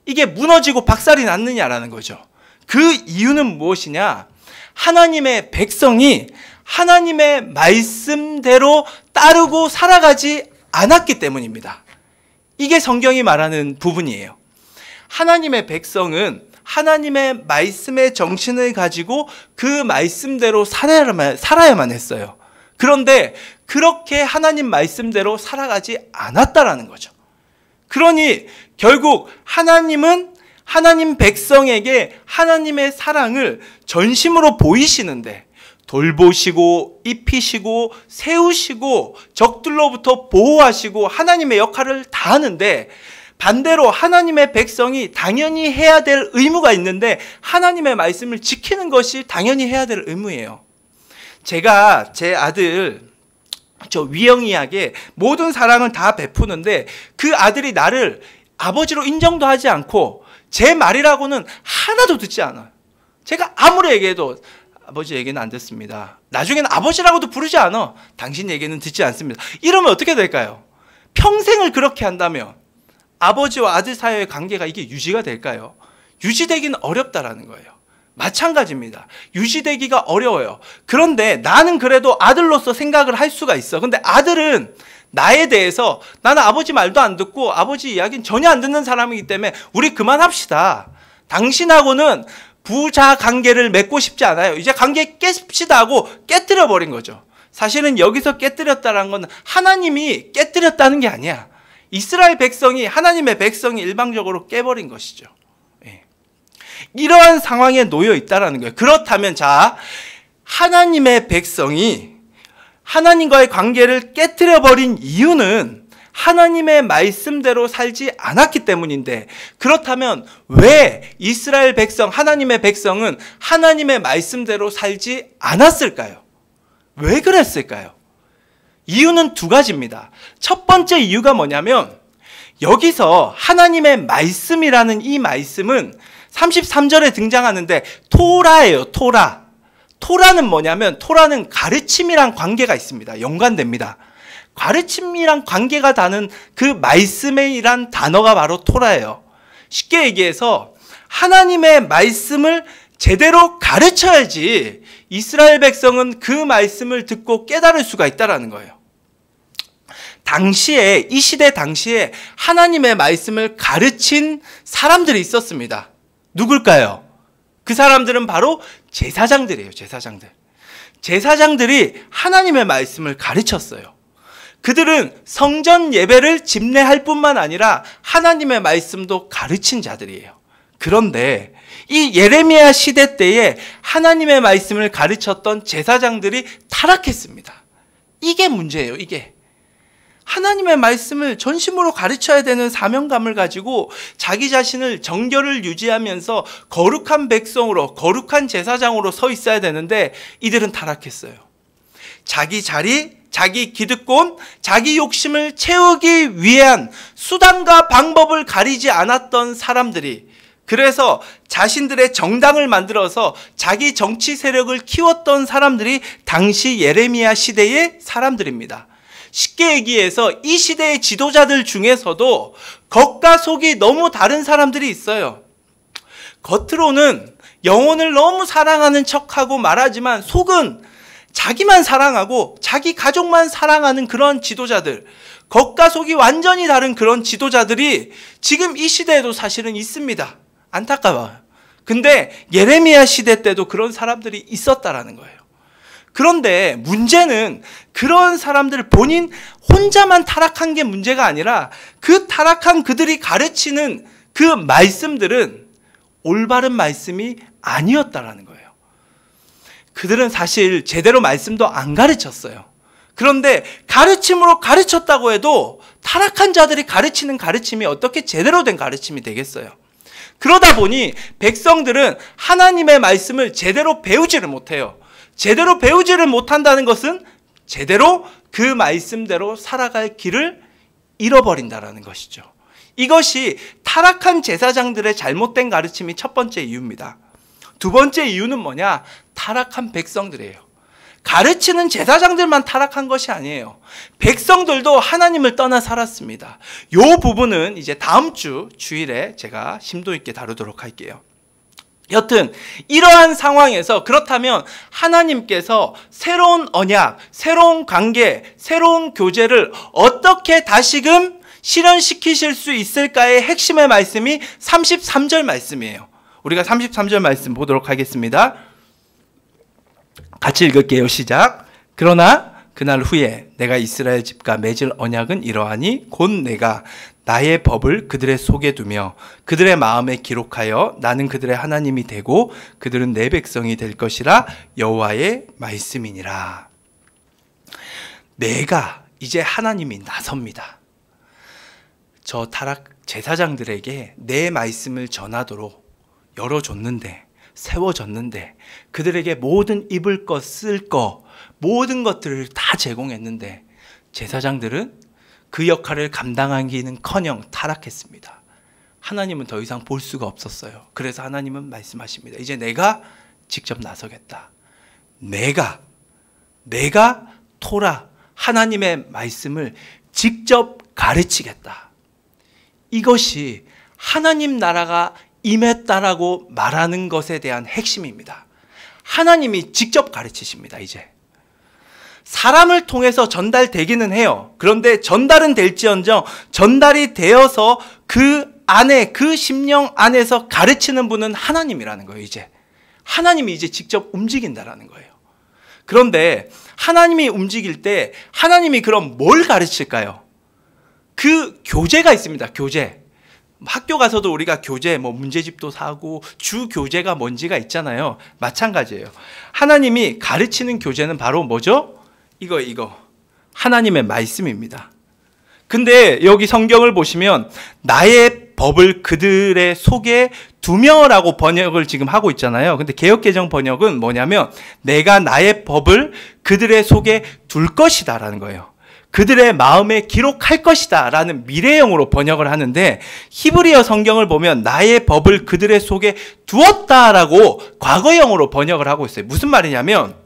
이게 무너지고 박살이 났느냐라는 거죠. 그 이유는 무엇이냐? 하나님의 백성이 하나님의 말씀대로 따르고 살아가지 않았기 때문입니다. 이게 성경이 말하는 부분이에요. 하나님의 백성은 하나님의 말씀의 정신을 가지고 그 말씀대로 살아야만 했어요. 그런데 그렇게 하나님 말씀대로 살아가지 않았다라는 거죠. 그러니 결국 하나님은 하나님 백성에게 하나님의 사랑을 전심으로 보이시는데 돌보시고 입히시고 세우시고 적들로부터 보호하시고 하나님의 역할을 다하는데, 반대로 하나님의 백성이 당연히 해야 될 의무가 있는데 하나님의 말씀을 지키는 것이 당연히 해야 될 의무예요. 제가 제 아들 위영이에게 모든 사랑을 다 베푸는데 그 아들이 나를 아버지로 인정도 하지 않고 제 말이라고는 하나도 듣지 않아요. 제가 아무리 얘기해도 아버지 얘기는 안 듣습니다. 나중에는 아버지라고도 부르지 않아. 당신 얘기는 듣지 않습니다. 이러면 어떻게 될까요? 평생을 그렇게 한다면 아버지와 아들 사이의 관계가 이게 유지가 될까요? 유지되기는 어렵다라는 거예요. 마찬가지입니다. 유지되기가 어려워요. 그런데 나는 그래도 아들로서 생각을 할 수가 있어. 근데 아들은 나에 대해서 나는 아버지 말도 안 듣고 아버지 이야기는 전혀 안 듣는 사람이기 때문에 우리 그만합시다. 당신하고는 부자 관계를 맺고 싶지 않아요. 이제 관계 깨십시다 하고 깨뜨려 버린 거죠. 사실은 여기서 깨뜨렸다는 건 하나님이 깨뜨렸다는 게 아니야. 이스라엘 백성이, 하나님의 백성이 일방적으로 깨버린 것이죠. 예. 이러한 상황에 놓여 있다는 거예요. 그렇다면 자, 하나님의 백성이 하나님과의 관계를 깨뜨려버린 이유는 하나님의 말씀대로 살지 않았기 때문인데, 그렇다면 왜 이스라엘 백성, 하나님의 백성은 하나님의 말씀대로 살지 않았을까요? 왜 그랬을까요? 이유는 두 가지입니다. 첫 번째 이유가 뭐냐면, 여기서 하나님의 말씀이라는 이 말씀은 33절에 등장하는데 토라예요. 토라. 토라는 뭐냐면, 토라는 가르침이란 관계가 있습니다. 연관됩니다. 가르침이란 관계가 닿는 그 말씀이란 단어가 바로 토라예요. 쉽게 얘기해서 하나님의 말씀을 제대로 가르쳐야지 이스라엘 백성은 그 말씀을 듣고 깨달을 수가 있다는 거예요. 당시에, 이 시대 당시에 하나님의 말씀을 가르친 사람들이 있었습니다. 누굴까요? 그 사람들은 바로 제사장들이에요. 제사장들. 제사장들이 하나님의 말씀을 가르쳤어요. 그들은 성전 예배를 집례할 뿐만 아니라 하나님의 말씀도 가르친 자들이에요. 그런데 이 예레미야 시대 때에 하나님의 말씀을 가르쳤던 제사장들이 타락했습니다. 이게 문제예요. 이게 하나님의 말씀을 전심으로 가르쳐야 되는 사명감을 가지고 자기 자신을 정결을 유지하면서 거룩한 백성으로, 거룩한 제사장으로 서 있어야 되는데 이들은 타락했어요. 자기 자리, 자기 기득권, 자기 욕심을 채우기 위한 수단과 방법을 가리지 않았던 사람들이, 그래서 자신들의 정당을 만들어서 자기 정치 세력을 키웠던 사람들이 당시 예레미야 시대의 사람들입니다. 쉽게 얘기해서 이 시대의 지도자들 중에서도 겉과 속이 너무 다른 사람들이 있어요. 겉으로는 영혼을 너무 사랑하는 척하고 말하지만 속은 자기만 사랑하고 자기 가족만 사랑하는 그런 지도자들, 겉과 속이 완전히 다른 그런 지도자들이 지금 이 시대에도 사실은 있습니다. 안타까워요. 근데 예레미야 시대 때도 그런 사람들이 있었다라는 거예요. 그런데 문제는 그런 사람들 본인 혼자만 타락한 게 문제가 아니라 그 타락한 그들이 가르치는 그 말씀들은 올바른 말씀이 아니었다라는 거예요. 그들은 사실 제대로 말씀도 안 가르쳤어요. 그런데 가르침으로 가르쳤다고 해도 타락한 자들이 가르치는 가르침이 어떻게 제대로 된 가르침이 되겠어요? 그러다 보니 백성들은 하나님의 말씀을 제대로 배우지를 못해요. 제대로 배우지를 못한다는 것은 제대로 그 말씀대로 살아갈 길을 잃어버린다는 것이죠. 이것이 타락한 제사장들의 잘못된 가르침이 첫 번째 이유입니다. 두 번째 이유는 뭐냐? 타락한 백성들이에요. 가르치는 제사장들만 타락한 것이 아니에요. 백성들도 하나님을 떠나 살았습니다. 이 부분은 이제 다음 주 주일에 제가 심도 있게 다루도록 할게요. 여튼 이러한 상황에서 그렇다면 하나님께서 새로운 언약, 새로운 관계, 새로운 교제를 어떻게 다시금 실현시키실 수 있을까의 핵심의 말씀이 33절 말씀이에요. 우리가 33절 말씀 보도록 하겠습니다. 같이 읽을게요. 시작. 그러나 그날 후에 내가 이스라엘 집과 맺을 언약은 이러하니 곧 내가 나의 법을 그들의 속에 두며 그들의 마음에 기록하여 나는 그들의 하나님이 되고 그들은 내 백성이 될 것이라 여호와의 말씀이니라. 내가 이제 하나님이 나섭니다. 저 타락 제사장들에게 내 말씀을 전하도록 열어줬는데, 세워줬는데, 그들에게 모든 입을 것, 쓸 것, 모든 것들을 다 제공했는데 제사장들은 그 역할을 감당하기는커녕 타락했습니다. 하나님은 더 이상 볼 수가 없었어요. 그래서 하나님은 말씀하십니다. 이제 내가 직접 나서겠다. 내가 토라, 하나님의 말씀을 직접 가르치겠다. 이것이 하나님 나라가 임했다라고 말하는 것에 대한 핵심입니다. 하나님이 직접 가르치십니다. 이제 사람을 통해서 전달되기는 해요. 그런데 전달은 될지언정 전달이 되어서 그 안에, 그 심령 안에서 가르치는 분은 하나님이라는 거예요. 이제 하나님이 이제 직접 움직인다라는 거예요. 그런데 하나님이 움직일 때 하나님이 그럼 뭘 가르칠까요? 그 교재가 있습니다. 교재. 학교 가서도 우리가 교재, 문제집도 사고 주 교재가 뭔지가 있잖아요. 마찬가지예요. 하나님이 가르치는 교재는 바로 뭐죠? 이거 하나님의 말씀입니다. 근데 여기 성경을 보시면 나의 법을 그들의 속에 두며라고 번역을 지금 하고 있잖아요. 근데 개역개정 번역은 뭐냐면 내가 나의 법을 그들의 속에 둘 것이다 라는 거예요. 그들의 마음에 기록할 것이다 라는 미래형으로 번역을 하는데 히브리어 성경을 보면 나의 법을 그들의 속에 두었다라고 과거형으로 번역을 하고 있어요. 무슨 말이냐면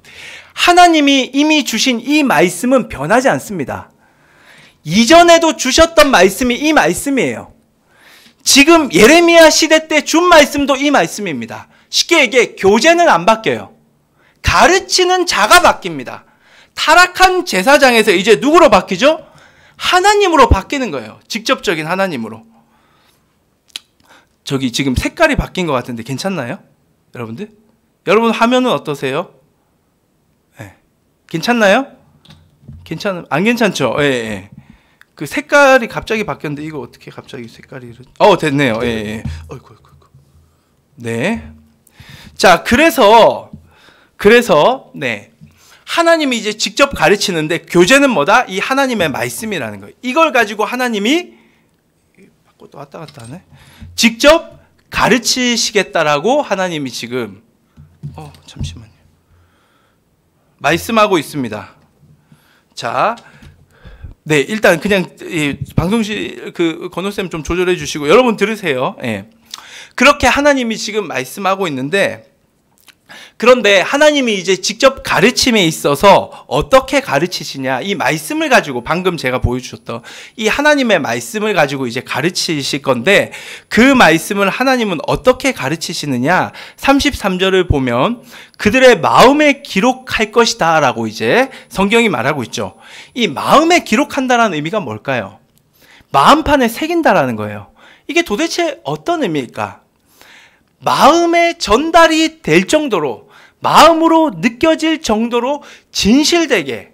하나님이 이미 주신 이 말씀은 변하지 않습니다. 이전에도 주셨던 말씀이 이 말씀이에요. 지금 예레미야 시대 때 준 말씀도 이 말씀입니다. 쉽게 얘기해 교재는 안 바뀌어요. 가르치는 자가 바뀝니다. 타락한 제사장에서 이제 누구로 바뀌죠? 하나님으로 바뀌는 거예요. 직접적인 하나님으로. 저기 지금 색깔이 바뀐 것 같은데 괜찮나요? 여러분들? 여러분 화면은 어떠세요? 네. 괜찮나요? 안 괜찮죠? 예, 예. 그 색깔이 갑자기 바뀌었는데 이거 어떻게 갑자기 색깔이 됐네요. 예, 예. 어이구. 네. 자, 그래서 네. 하나님이 이제 직접 가르치는데 교재는 뭐다? 이 하나님의 말씀이라는 거예요. 이걸 가지고 하나님이 또 왔다 갔다 하네. 직접 가르치시겠다라고 하나님이 지금 잠시만요. 말씀하고 있습니다. 자, 네, 일단 그냥 방송실 건호쌤 좀 조절해 주시고 여러분 들으세요. 예. 그렇게 하나님이 지금 말씀하고 있는데, 그런데 하나님이 이제 직접 가르침에 있어서 어떻게 가르치시냐, 이 말씀을 가지고 방금 제가 보여주셨던 이 하나님의 말씀을 가지고 이제 가르치실 건데, 그 말씀을 하나님은 어떻게 가르치시느냐, 33절을 보면 그들의 마음에 기록할 것이다 라고 이제 성경이 말하고 있죠. 이 마음에 기록한다라는 의미가 뭘까요? 마음판에 새긴다라는 거예요. 이게 도대체 어떤 의미일까? 마음에 전달이 될 정도로, 마음으로 느껴질 정도로 진실되게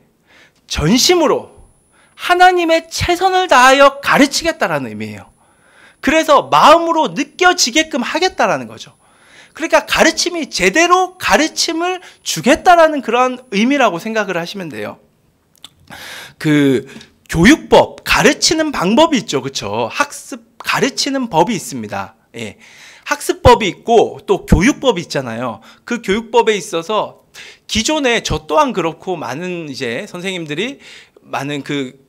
전심으로 하나님의 최선을 다하여 가르치겠다라는 의미예요. 그래서 마음으로 느껴지게끔 하겠다라는 거죠. 그러니까 가르침이 제대로 가르침을 주겠다라는 그런 의미라고 생각을 하시면 돼요. 그 교육법, 가르치는 방법이 있죠. 그렇죠? 학습, 가르치는 법이 있습니다. 예. 학습법이 있고 또 교육법이 있잖아요. 그 교육법에 있어서 기존에 저 또한 그렇고 많은 이제 선생님들이, 많은 그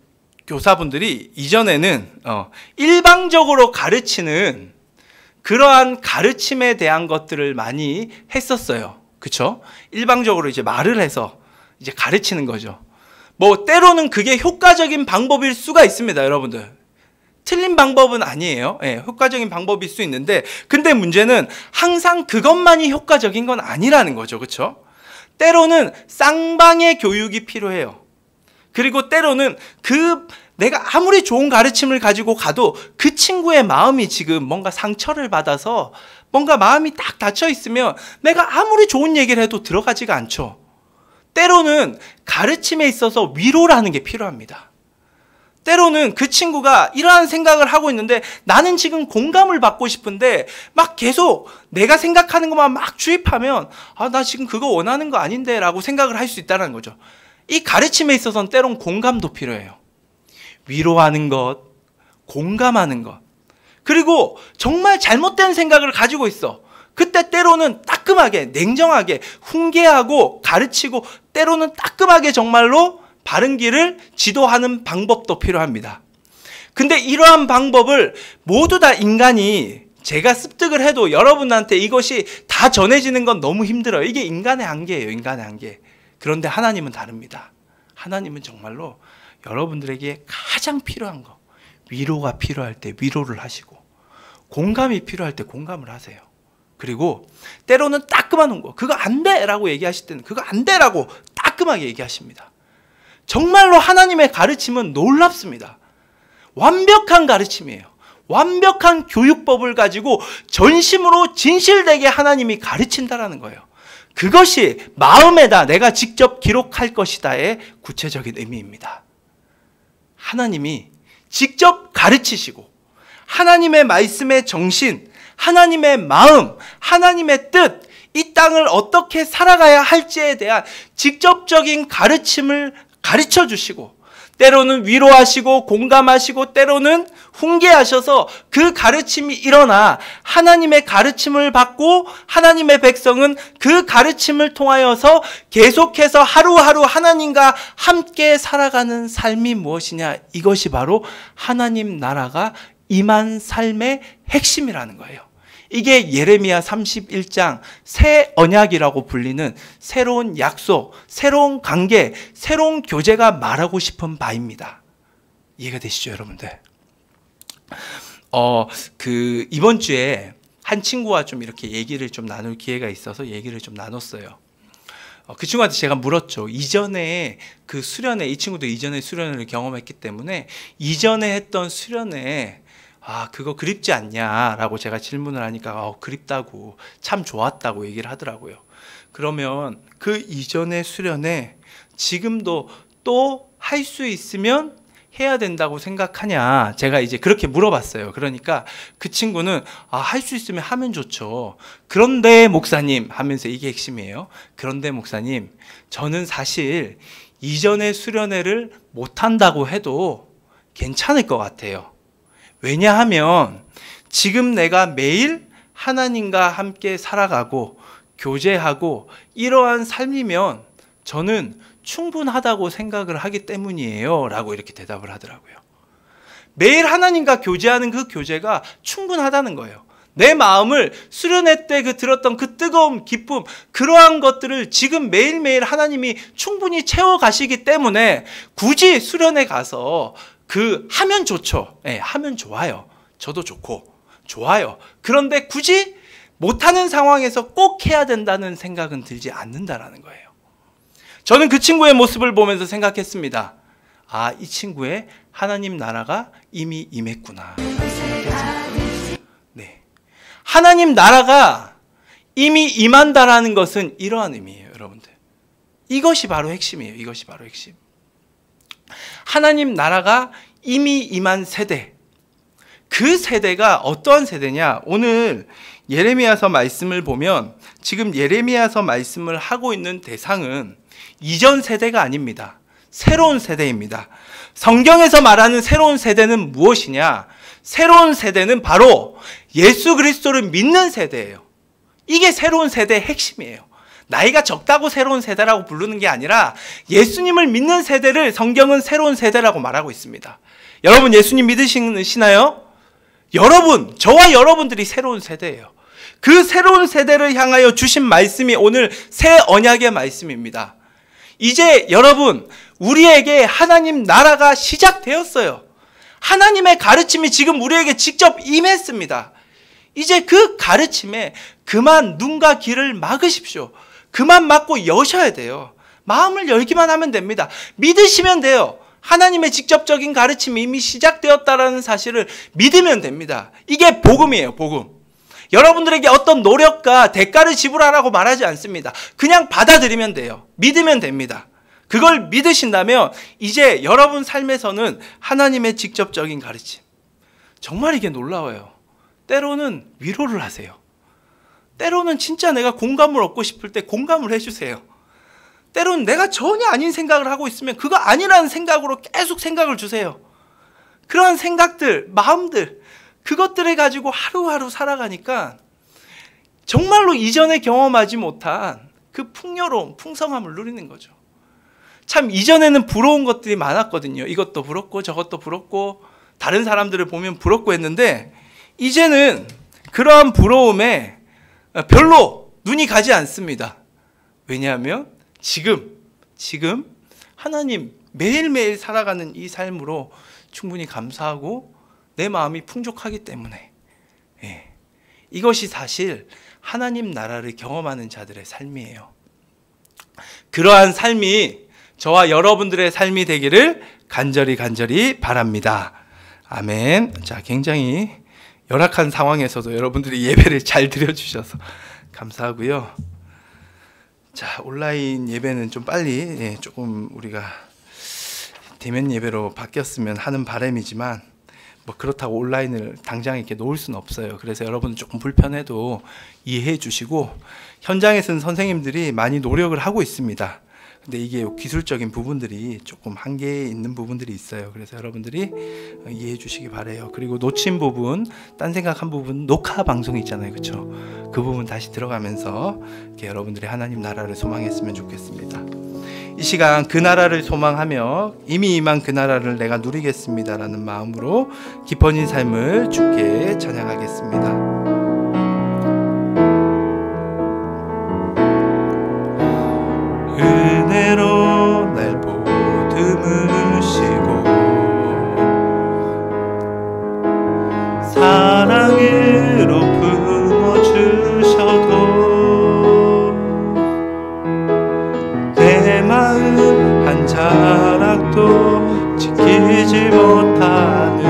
교사분들이 이전에는 일방적으로 가르치는 그러한 가르침에 대한 것들을 많이 했었어요. 그렇죠? 일방적으로 이제 말을 해서 이제 가르치는 거죠. 뭐 때로는 그게 효과적인 방법일 수가 있습니다, 여러분들. 틀린 방법은 아니에요. 예, 효과적인 방법일 수 있는데, 근데 문제는 항상 그것만이 효과적인 건 아니라는 거죠. 그렇죠? 때로는 쌍방의 교육이 필요해요. 그리고 때로는 내가 아무리 좋은 가르침을 가지고 가도 그 친구의 마음이 지금 뭔가 상처를 받아서 뭔가 마음이 딱 닫혀 있으면 내가 아무리 좋은 얘기를 해도 들어가지가 않죠. 때로는 가르침에 있어서 위로라는 게 필요합니다. 때로는 그 친구가 이러한 생각을 하고 있는데 나는 지금 공감을 받고 싶은데 막 계속 내가 생각하는 것만 막 주입하면 나 지금 그거 원하는 거 아닌데 라고 생각을 할 수 있다는 거죠. 이 가르침에 있어서는 때론 공감도 필요해요. 위로하는 것, 공감하는 것. 그리고 정말 잘못된 생각을 가지고 있어. 그때 때로는 따끔하게, 냉정하게, 훈계하고 가르치고 때로는 따끔하게 정말로 바른 길을 지도하는 방법도 필요합니다. 근데 이러한 방법을 모두 다 인간이, 제가 습득을 해도 여러분한테 이것이 다 전해지는 건 너무 힘들어요. 이게 인간의 한계예요. 인간의 한계. 그런데 하나님은 다릅니다. 하나님은 정말로 여러분들에게 가장 필요한 거, 위로가 필요할 때 위로를 하시고 공감이 필요할 때 공감을 하세요. 그리고 때로는 따끔한 거, 그거 안 돼! 라고 얘기하실 때는 그거 안 돼! 라고 따끔하게 얘기하십니다. 정말로 하나님의 가르침은 놀랍습니다. 완벽한 가르침이에요. 완벽한 교육법을 가지고 전심으로 진실되게 하나님이 가르친다라는 거예요. 그것이 마음에다 내가 직접 기록할 것이다의 구체적인 의미입니다. 하나님이 직접 가르치시고 하나님의 말씀의 정신, 하나님의 마음, 하나님의 뜻, 이 땅을 어떻게 살아가야 할지에 대한 직접적인 가르침을 가르쳐 주시고 때로는 위로하시고 공감하시고 때로는 훈계하셔서 그 가르침이 일어나 하나님의 가르침을 받고 하나님의 백성은 그 가르침을 통하여서 계속해서 하루하루 하나님과 함께 살아가는 삶이 무엇이냐, 이것이 바로 하나님 나라가 임한 삶의 핵심이라는 거예요. 이게 예레미야 31장 새 언약이라고 불리는 새로운 약속, 새로운 관계, 새로운 교제가 말하고 싶은 바입니다. 이해가 되시죠, 여러분들? 이번 주에 한 친구와 좀 이렇게 얘기를 좀 나눌 기회가 있어서 얘기를 좀 나눴어요. 그 친구한테 제가 물었죠. 이전에 그 수련회, 이 친구도 이전에 수련회를 경험했기 때문에 이전에 했던 수련회에 아, 그거 그립지 않냐라고 제가 질문을 하니까 그립다고, 참 좋았다고 얘기를 하더라고요. 그러면 그 이전의 수련회 지금도 또 할 수 있으면 해야 된다고 생각하냐, 제가 이제 그렇게 물어봤어요. 그러니까 그 친구는 할 수 있으면 하면 좋죠. 그런데 목사님 하면서, 이게 핵심이에요. 그런데 목사님, 저는 사실 이전의 수련회를 못한다고 해도 괜찮을 것 같아요. 왜냐하면 지금 내가 매일 하나님과 함께 살아가고 교제하고 이러한 삶이면 저는 충분하다고 생각을 하기 때문이에요 라고 이렇게 대답을 하더라고요. 매일 하나님과 교제하는 그 교제가 충분하다는 거예요. 내 마음을 수련회 때 들었던 그 뜨거움, 기쁨, 그러한 것들을 지금 매일매일 하나님이 충분히 채워가시기 때문에 굳이 수련회 가서 하면 좋죠. 네, 하면 좋아요. 저도 좋고 좋아요. 그런데 굳이 못하는 상황에서 꼭 해야 된다는 생각은 들지 않는다라는 거예요. 저는 그 친구의 모습을 보면서 생각했습니다. 이 친구의 하나님 나라가 이미 임했구나. 네. 하나님 나라가 이미 임한다라는 것은 이러한 의미예요, 여러분들. 이것이 바로 핵심이에요. 이것이 바로 핵심. 하나님 나라가 이미 임한 세대. 그 세대가 어떠한 세대냐? 오늘 예레미야서 말씀을 보면 지금 예레미야서 말씀을 하고 있는 대상은 이전 세대가 아닙니다. 새로운 세대입니다. 성경에서 말하는 새로운 세대는 무엇이냐? 새로운 세대는 바로 예수 그리스도를 믿는 세대예요. 이게 새로운 세대의 핵심이에요. 나이가 적다고 새로운 세대라고 부르는 게 아니라 예수님을 믿는 세대를 성경은 새로운 세대라고 말하고 있습니다. 여러분 예수님 믿으시나요? 여러분, 저와 여러분들이 새로운 세대예요. 그 새로운 세대를 향하여 주신 말씀이 오늘 새 언약의 말씀입니다. 이제 여러분, 우리에게 하나님 나라가 시작되었어요. 하나님의 가르침이 지금 우리에게 직접 임했습니다. 이제 그 가르침에 그만 눈과 귀를 막으십시오. 그만 막고 여셔야 돼요. 마음을 열기만 하면 됩니다. 믿으시면 돼요. 하나님의 직접적인 가르침이 이미 시작되었다는 사실을 믿으면 됩니다. 이게 복음이에요, 복음. 여러분들에게 어떤 노력과 대가를 지불하라고 말하지 않습니다. 그냥 받아들이면 돼요. 믿으면 됩니다. 그걸 믿으신다면 이제 여러분 삶에서는 하나님의 직접적인 가르침, 정말 이게 놀라워요. 때로는 위로를 하세요. 때로는 진짜 내가 공감을 얻고 싶을 때 공감을 해주세요. 때로는 내가 전혀 아닌 생각을 하고 있으면 그거 아니라는 생각으로 계속 생각을 주세요. 그러한 생각들, 마음들, 그것들을 가지고 하루하루 살아가니까 정말로 이전에 경험하지 못한 그 풍요로움, 풍성함을 누리는 거죠. 참 이전에는 부러운 것들이 많았거든요. 이것도 부럽고 저것도 부럽고 다른 사람들을 보면 부럽고 했는데 이제는 그러한 부러움에 별로 눈이 가지 않습니다. 왜냐하면 지금 하나님 매일매일 살아가는 이 삶으로 충분히 감사하고 내 마음이 풍족하기 때문에 이것이 사실 하나님 나라를 경험하는 자들의 삶이에요. 그러한 삶이 저와 여러분들의 삶이 되기를 간절히 바랍니다. 아멘. 자, 굉장히 열악한 상황에서도 여러분들이 예배를 잘 드려주셔서 감사하고요. 자, 온라인 예배는 좀 빨리 조금 우리가 대면 예배로 바뀌었으면 하는 바람이지만 뭐 그렇다고 온라인을 당장 이렇게 놓을 수는 없어요. 그래서 여러분 조금 불편해도 이해해 주시고, 현장에서는 선생님들이 많이 노력을 하고 있습니다. 근데 이게 기술적인 부분들이 조금 한계에 있는 부분들이 있어요. 그래서 여러분들이 이해해 주시기 바래요. 그리고 놓친 부분, 딴 생각한 부분, 녹화 방송 있잖아요, 그렇죠? 그 부분 다시 들어가면서 이렇게 여러분들이 하나님 나라를 소망했으면 좋겠습니다. 이 시간 그 나라를 소망하며 이미 임한 그 나라를 내가 누리겠습니다라는 마음으로 깊어진 삶을 주께 찬양하겠습니다. 은혜로 날 보듬으시고 사랑으로 품어주셔도 내 마음 한 자락도 지키지 못하는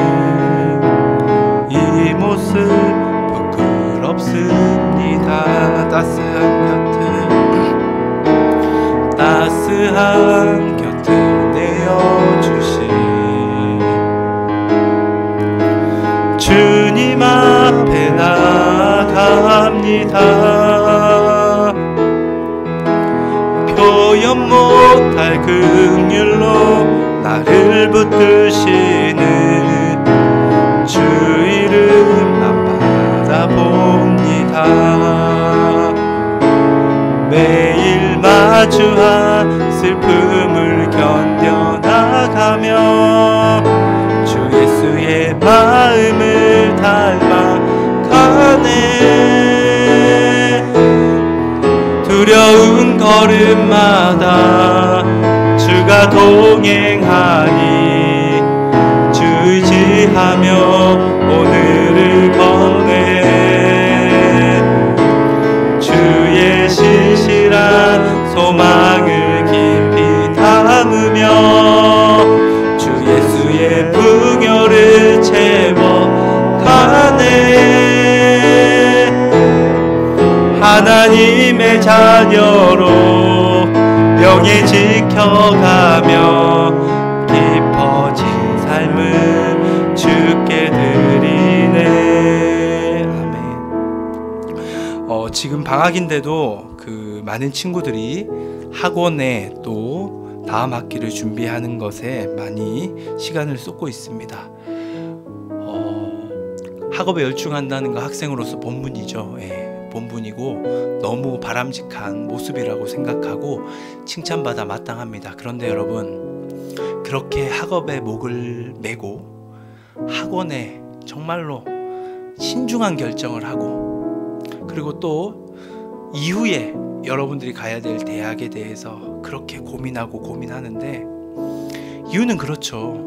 주님 앞에 나아갑니다. 표현 못할 긍휼로 나를 붙드시는 주 이름만 바라봅니다. 매일 마주한 슬픔을 견뎌나가며 주 예수의 마음을 닮아가네. 두려운 걸음마다 주가 동행하니 주 의지하며 오늘을 건네. 주의 신실한 소망을 깊이 담으며 주 예수의 풍요를 채워가네. 하나님의 자녀로 명예 지켜가며 깊어진 삶을 주께 드리네. 아멘. 지금 방학인데도 그 많은 친구들이 학원에 또 다음 학기를 준비하는 것에 많이 시간을 쏟고 있습니다. 학업에 열중한다는 거 학생으로서 본분이죠. 예, 본분이고 너무 바람직한 모습이라고 생각하고 칭찬받아 마땅합니다. 그런데 여러분, 그렇게 학업에 목을 메고 학원에 정말로 신중한 결정을 하고, 그리고 또 이후에 여러분들이 가야 될 대학에 대해서 그렇게 고민하는데, 이유는 그렇죠.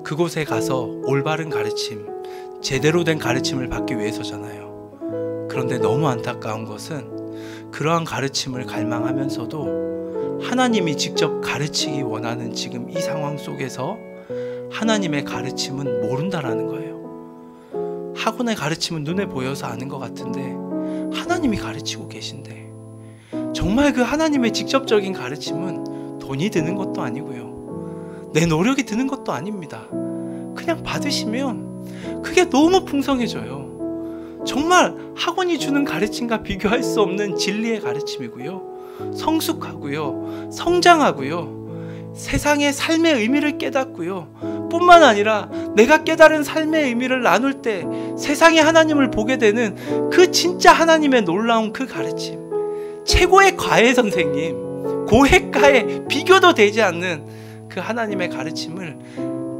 그곳에 가서 올바른 가르침, 제대로 된 가르침을 받기 위해서잖아요. 그런데 너무 안타까운 것은 그러한 가르침을 갈망하면서도 하나님이 직접 가르치기 원하는 지금 이 상황 속에서 하나님의 가르침은 모른다라는 거예요. 학원의 가르침은 눈에 보여서 아는 것 같은데 하나님이 가르치고 계신데, 정말 그 하나님의 직접적인 가르침은 돈이 드는 것도 아니고요, 내 노력이 드는 것도 아닙니다. 그냥 받으시면 그게 너무 풍성해져요. 정말 학원이 주는 가르침과 비교할 수 없는 진리의 가르침이고요, 성숙하고요, 성장하고요, 세상의 삶의 의미를 깨닫고요, 뿐만 아니라 내가 깨달은 삶의 의미를 나눌 때 세상의 하나님을 보게 되는 그 진짜 하나님의 놀라운 그 가르침, 최고의 과외 선생님, 고액과에 비교도 되지 않는 그 하나님의 가르침을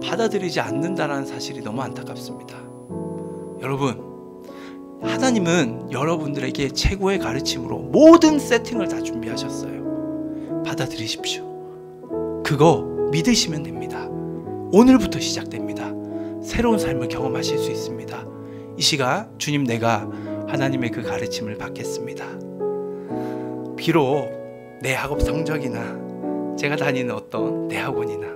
받아들이지 않는다는 사실이 너무 안타깝습니다. 여러분, 하나님은 여러분들에게 최고의 가르침으로 모든 세팅을 다 준비하셨어요. 받아들이십시오. 그거 믿으시면 됩니다. 오늘부터 시작됩니다. 새로운 삶을 경험하실 수 있습니다. 이 시간 주님, 내가 하나님의 그 가르침을 받겠습니다. 비록 내 학업 성적이나 제가 다니는 어떤 대학원이나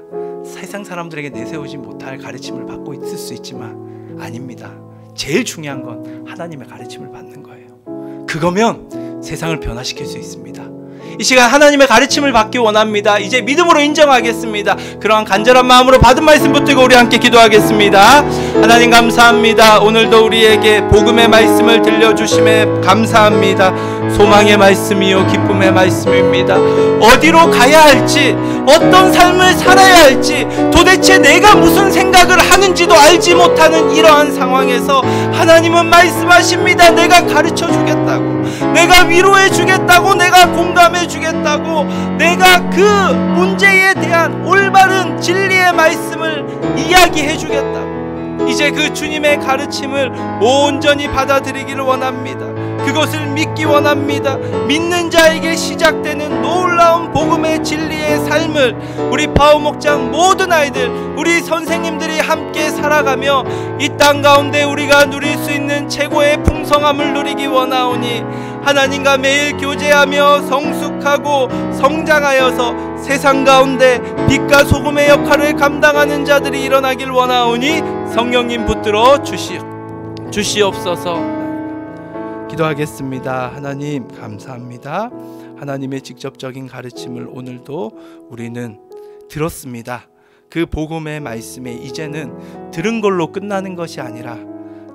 세상 사람들에게 내세우지 못할 가르침을 받고 있을 수 있지만 아닙니다. 제일 중요한 건 하나님의 가르침을 받는 거예요. 그거면 세상을 변화시킬 수 있습니다. 이 시간 하나님의 가르침을 받기 원합니다. 이제 믿음으로 인정하겠습니다. 그러한 간절한 마음으로 받은 말씀 붙들고 우리 함께 기도하겠습니다. 하나님 감사합니다. 오늘도 우리에게 복음의 말씀을 들려주심에 감사합니다. 소망의 말씀이요 기쁨의 말씀입니다. 어디로 가야 할지, 어떤 삶을 살아야 할지, 도대체 내가 무슨 생각을 하는지도 알지 못하는 이러한 상황에서 하나님은 말씀하십니다. 내가 가르쳐 주겠다고, 내가 위로해 주겠다고, 내가 공감해 주겠다고, 내가 그 문제에 대한 올바른 진리의 말씀을 이야기해 주겠다고. 이제 그 주님의 가르침을 온전히 받아들이기를 원합니다. 그것을 믿기 원합니다. 믿는 자에게 시작되는 놀라운 복음의 진리의 삶을 우리 파워 목장 모든 아이들, 우리 선생님들이 함께 살아가며 이 땅 가운데 우리가 누릴 수 있는 최고의 풍성함을 누리기 원하오니, 하나님과 매일 교제하며 성숙하고 성장하여서 세상 가운데 빛과 소금의 역할을 감당하는 자들이 일어나길 원하오니 성령님 붙들어 주시옵소서. 기도하겠습니다. 하나님 감사합니다. 하나님의 직접적인 가르침을 오늘도 우리는 들었습니다. 그 복음의 말씀에 이제는 들은 걸로 끝나는 것이 아니라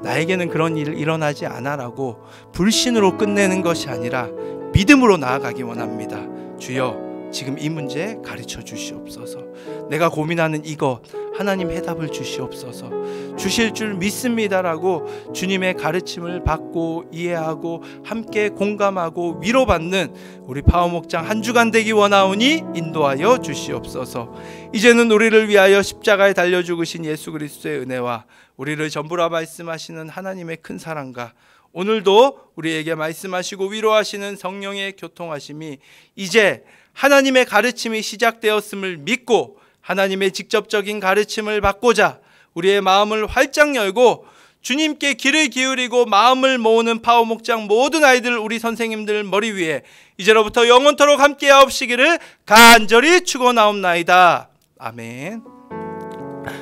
나에게는 그런 일 일어나지 않아라고 불신으로 끝내는 것이 아니라 믿음으로 나아가기 원합니다. 주여, 지금 이 문제 가르쳐 주시옵소서. 내가 고민하는 이것 하나님 해답을 주시옵소서. 주실 줄 믿습니다라고 주님의 가르침을 받고 이해하고 함께 공감하고 위로받는 우리 파워목장 한 주간 되기 원하오니 인도하여 주시옵소서. 이제는 우리를 위하여 십자가에 달려 죽으신 예수 그리스도의 은혜와 우리를 전부라 말씀하시는 하나님의 큰 사랑과 오늘도 우리에게 말씀하시고 위로하시는 성령의 교통하심이 이제 하나님의 가르침이 시작되었음을 믿고 하나님의 직접적인 가르침을 받고자 우리의 마음을 활짝 열고 주님께 귀를 기울이고 마음을 모으는 파워목장 모든 아이들, 우리 선생님들 머리 위에 이제로부터 영원토록 함께하옵시기를 간절히 축원하옵나이다. 아멘.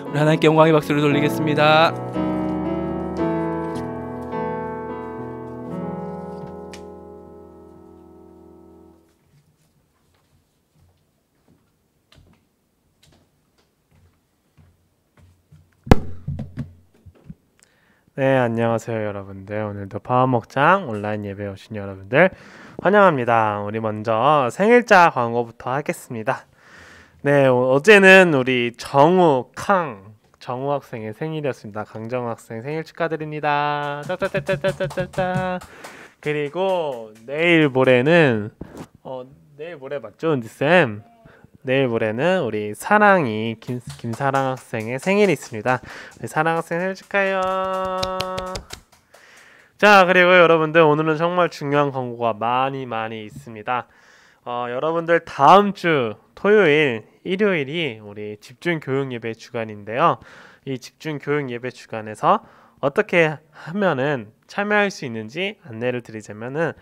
우리 하나님께 영광의 박수를 돌리겠습니다. 네, 안녕하세요 여러분들. 오늘도 파워목장 온라인 예배 오신 여러분들 환영합니다. 우리 먼저 생일자 광고부터 하겠습니다. 네, 어제는 우리 정우 학생의 생일이었습니다. 강정우 학생 생일 축하드립니다. 짜짜짜짜짜짜짜. 그리고 내일 모레는 내일 모레 맞죠, 은지쌤? 내일 모레는 우리 사랑이 김사랑 학생의 생일이 있습니다. 우리 사랑 학생 생일 축하해요. 자, 그리고 여러분들 오늘은 정말 중요한 광고가 많이 있습니다. 여러분들 다음 주 토요일, 일요일이 우리 집중 교육 예배 주간인데요. 이 집중 교육 예배 주간에서 어떻게 하면은 참여할 수 있는지 안내를 드리자면은,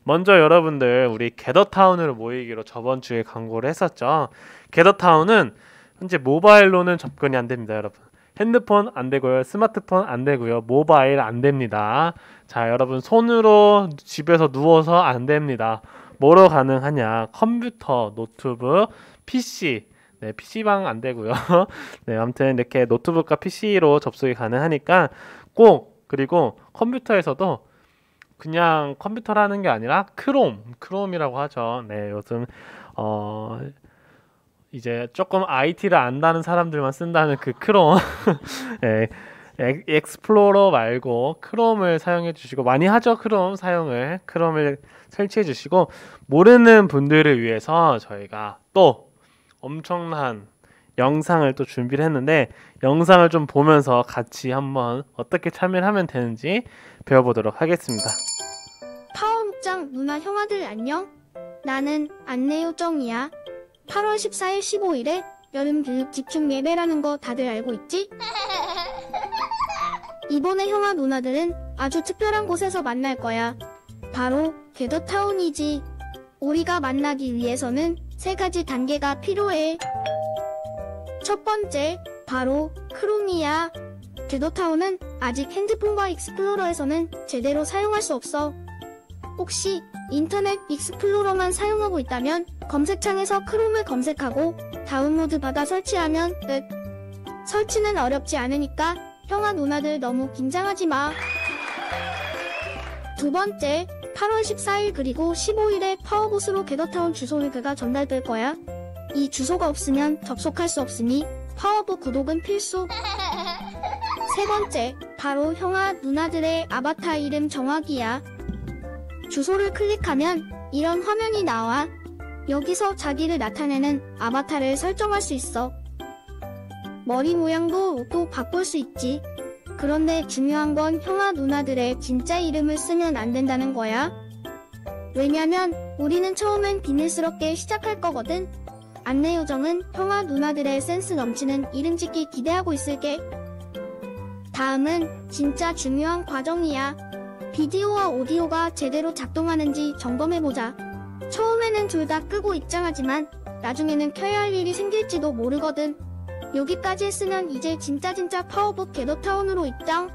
먼저 여러분들 우리 게더타운으로 모이기로 저번 주에 광고를 했었죠. 게더타운은 현재 모바일로는 접근이 안 됩니다, 여러분. 핸드폰 안 되고요, 스마트폰 안 되고요, 모바일 안 됩니다. 자, 여러분 손으로 집에서 누워서 안 됩니다. 뭐로 가능하냐? 컴퓨터, 노트북, PC. 네, PC방 안 되고요. 네, 아무튼 이렇게 노트북과 PC로 접속이 가능하니까 꼭, 그리고 컴퓨터에서도 그냥 컴퓨터라는 게 아니라 크롬이라고 하죠. 네, 요즘 이제 조금 IT를 안다는 사람들만 쓴다는 그 크롬. 네, 엑스플로러 말고 크롬을 사용해 주시고, 많이 하죠, 크롬을 설치해 주시고, 모르는 분들을 위해서 저희가 또 엄청난 영상을 또 준비를 했는데, 영상을 좀 보면서 같이 한번 어떻게 참여를 하면 되는지 배워보도록 하겠습니다. 파워목장 누나 형아들 안녕? 나는 안내요정이야. 8월 14일 15일에 여름교육 집중 예배라는 거 다들 알고 있지? 이번에 형아 누나들은 아주 특별한 곳에서 만날 거야. 바로 게더타운이지. 우리가 만나기 위해서는 3가지 단계가 필요해. 첫 번째, 바로 크롬이야. 게더타운은 아직 핸드폰과 익스플로러에서는 제대로 사용할 수 없어. 혹시 인터넷 익스플로러만 사용하고 있다면 검색창에서 크롬을 검색하고 다운로드 받아 설치하면 끝. 설치는 어렵지 않으니까 형아 누나들 너무 긴장하지 마. 두 번째, 8월 14일 그리고 15일에 파워봇으로 게더타운 주소를 전달될 거야. 이 주소가 없으면 접속할 수 없으니 파워봇 구독은 필수. 세 번째, 바로 형아 누나들의 아바타 이름 정하기야. 주소를 클릭하면 이런 화면이 나와. 여기서 자기를 나타내는 아바타를 설정할 수 있어. 머리 모양도 또 바꿀 수 있지. 그런데 중요한 건 형아 누나들의 진짜 이름을 쓰면 안 된다는 거야. 왜냐면 우리는 처음엔 비밀스럽게 시작할 거거든. 안내요정은 형아 누나들의 센스 넘치는 이름 짓기 기대하고 있을게. 다음은 진짜 중요한 과정이야. 비디오와 오디오가 제대로 작동하는지 점검해보자. 처음에는 둘 다 끄고 입장하지만 나중에는 켜야 할 일이 생길지도 모르거든. 여기까지 했으면 이제 진짜 파워봇 게더타운으로 입장.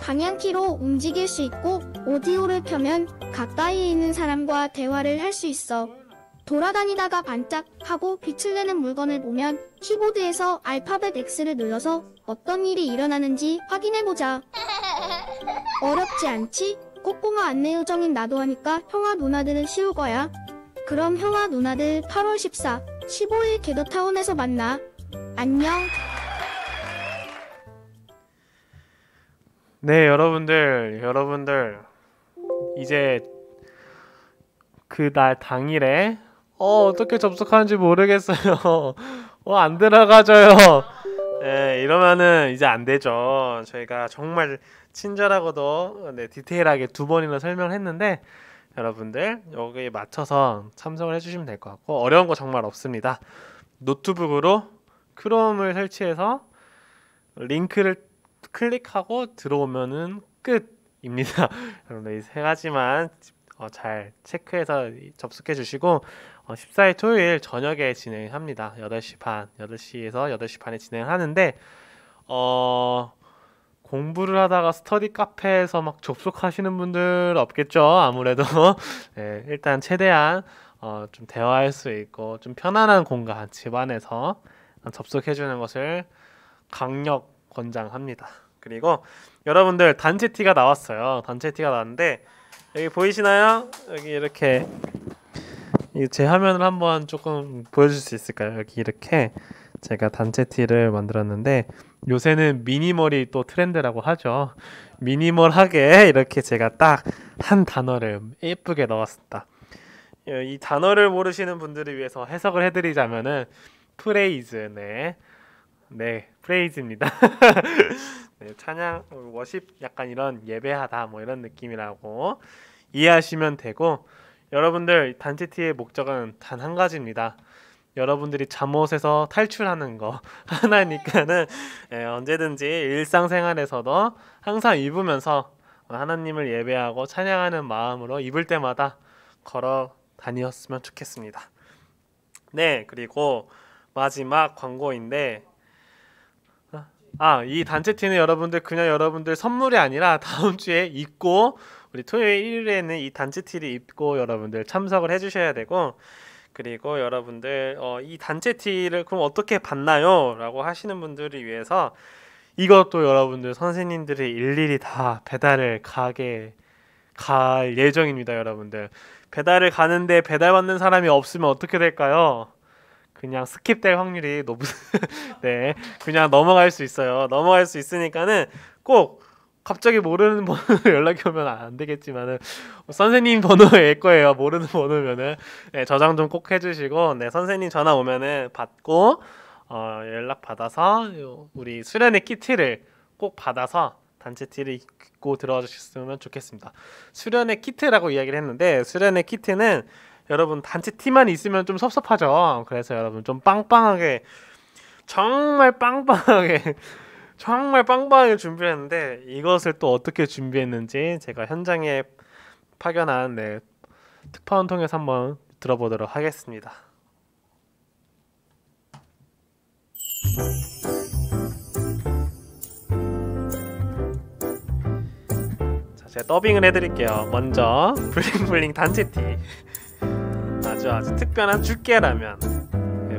방향키로 움직일 수 있고 오디오를 켜면 가까이에 있는 사람과 대화를 할 수 있어. 돌아다니다가 반짝하고 빛을 내는 물건을 보면 키보드에서 알파벳 X를 눌러서 어떤 일이 일어나는지 확인해보자. 어렵지 않지? 꼬꼬마 안내 요정인 나도 하니까 형아 누나들은 쉬울 거야. 그럼 형아 누나들 8월 14, 15일 개도타운에서 만나. 안녕. 네, 여러분들 이제 그날 당일에 어떻게 접속하는지 모르겠어요. 안 들어가져요. 네, 이러면은 이제 안 되죠. 저희가 정말 친절하고도 디테일하게 2번이나 설명을 했는데 여러분들 여기에 맞춰서 참석을 해주시면 될 것 같고 어려운 거 정말 없습니다. 노트북으로 크롬을 설치해서 링크를 클릭하고 들어오면은 끝입니다. 여러분들 이 3가지만 잘 체크해서 접속해 주시고 14일 토요일 저녁에 진행합니다. 8시 반, 8시에서 8시 반에 진행하는데 공부를 하다가 스터디 카페에서 막 접속하시는 분들 없겠죠. 아무래도 네, 일단 최대한 좀 대화할 수 있고 좀 편안한 공간 집안에서 접속해 주는 것을 강력 권장합니다. 그리고 여러분들 단체 티가 나왔어요. 단체 티가 나왔는데 여기 보이시나요? 여기 이렇게 제 화면을 한번 조금 보여줄 수 있을까요? 여기 이렇게 제가 단체 티를 만들었는데 요새는 미니멀이 또 트렌드라고 하죠. 미니멀하게 이렇게 제가 딱 한 단어를 예쁘게 넣었습니다. 이 단어를 모르시는 분들을 위해서 해석을 해드리자면은 프레이즈, 네, 프레이즈입니다. 네, 찬양, 워십, 약간 이런 예배하다 뭐 이런 느낌이라고 이해하시면 되고 여러분들 단체티의 목적은 단 한 가지입니다. 여러분들이 잠옷에서 탈출하는 거 하나니까는 언제든지 일상생활에서도 항상 입으면서 하나님을 예배하고 찬양하는 마음으로 입을 때마다 걸어 다녔으면 좋겠습니다. 네, 그리고 마지막 광고인데 이 단체티는 여러분들 그냥 여러분들 선물이 아니라 다음 주에 입고 우리 토요일 일요일에는 이 단체티를 입고 여러분들 참석을 해주셔야 되고 그리고 여러분들 이 단체티를 그럼 어떻게 받나요? 라고 하시는 분들을 위해서 이것도 여러분들 선생님들이 일일이 다 배달을 갈 예정입니다. 여러분들 배달을 가는데 배달받는 사람이 없으면 어떻게 될까요? 그냥 스킵될 확률이 높 네, 그냥 넘어갈 수 있어요. 넘어갈 수 있으니까는 꼭 갑자기 모르는 번호로 연락이 오면 안 되겠지만은 선생님 번호일 거예요. 모르는 번호면은 저장 좀 꼭 해주시고 선생님 전화 오면은 받고 연락 받아서 우리 수련회 키트를 꼭 받아서 단체티를 입고 들어와 주셨으면 좋겠습니다. 수련회 키트라고 이야기를 했는데 수련회 키트는 여러분 단체 티만 있으면 좀 섭섭하죠. 그래서 여러분 좀 빵빵하게 정말 빵빵하게 준비했는데 이것을 또 어떻게 준비했는지 제가 현장에 파견한 특파원 통해서 한번 들어보도록 하겠습니다. 자, 제가 더빙을 해드릴게요. 먼저 블링블링 단체티 아주 특별한 죽게라면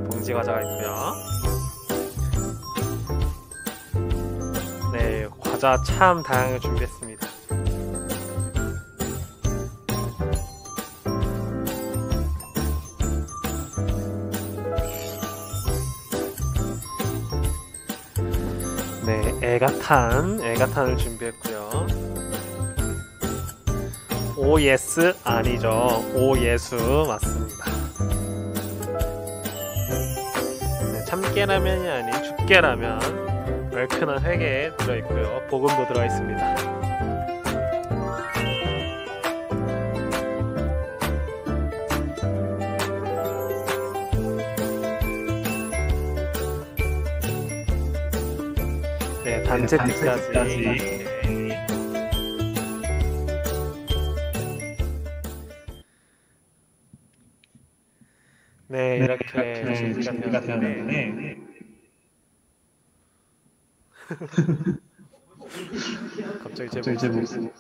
봉지 과자가 있고요. 네, 과자 참 다양하게 준비했습니다. 네, 애가탄을 준비했고요. 오예스 아니죠. 오예수 맞습니다. 네, 참깨라면이 아닌 죽깨라면 얼큰한 회게 들어있고요. 볶음도 들어있습니다. 네, 단체티까지 네, 이렇게 준비가 되었는데 갑자기 제 목소리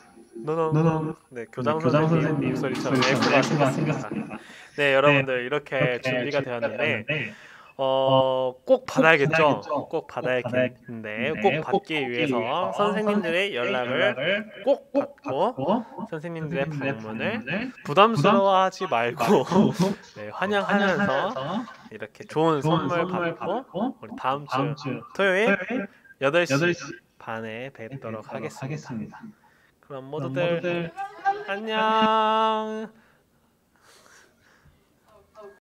너너 네, 교장 선생님 목소리처럼 에코가 생겼습니다. 네, 여러분들 이렇게 준비가 되었는데 꼭 받아야겠죠. 꼭 받아야겠는데 꼭 받기 위해서 선생님들의 연락을 꼭 받고 선생님들의 방문을 부담스러워하지 말고 네, 환영하면서 이렇게 좋은 선물 받고 우리 다음 주 토요일 8시 반에 뵙도록 하겠습니다. 그럼 모두들 안녕.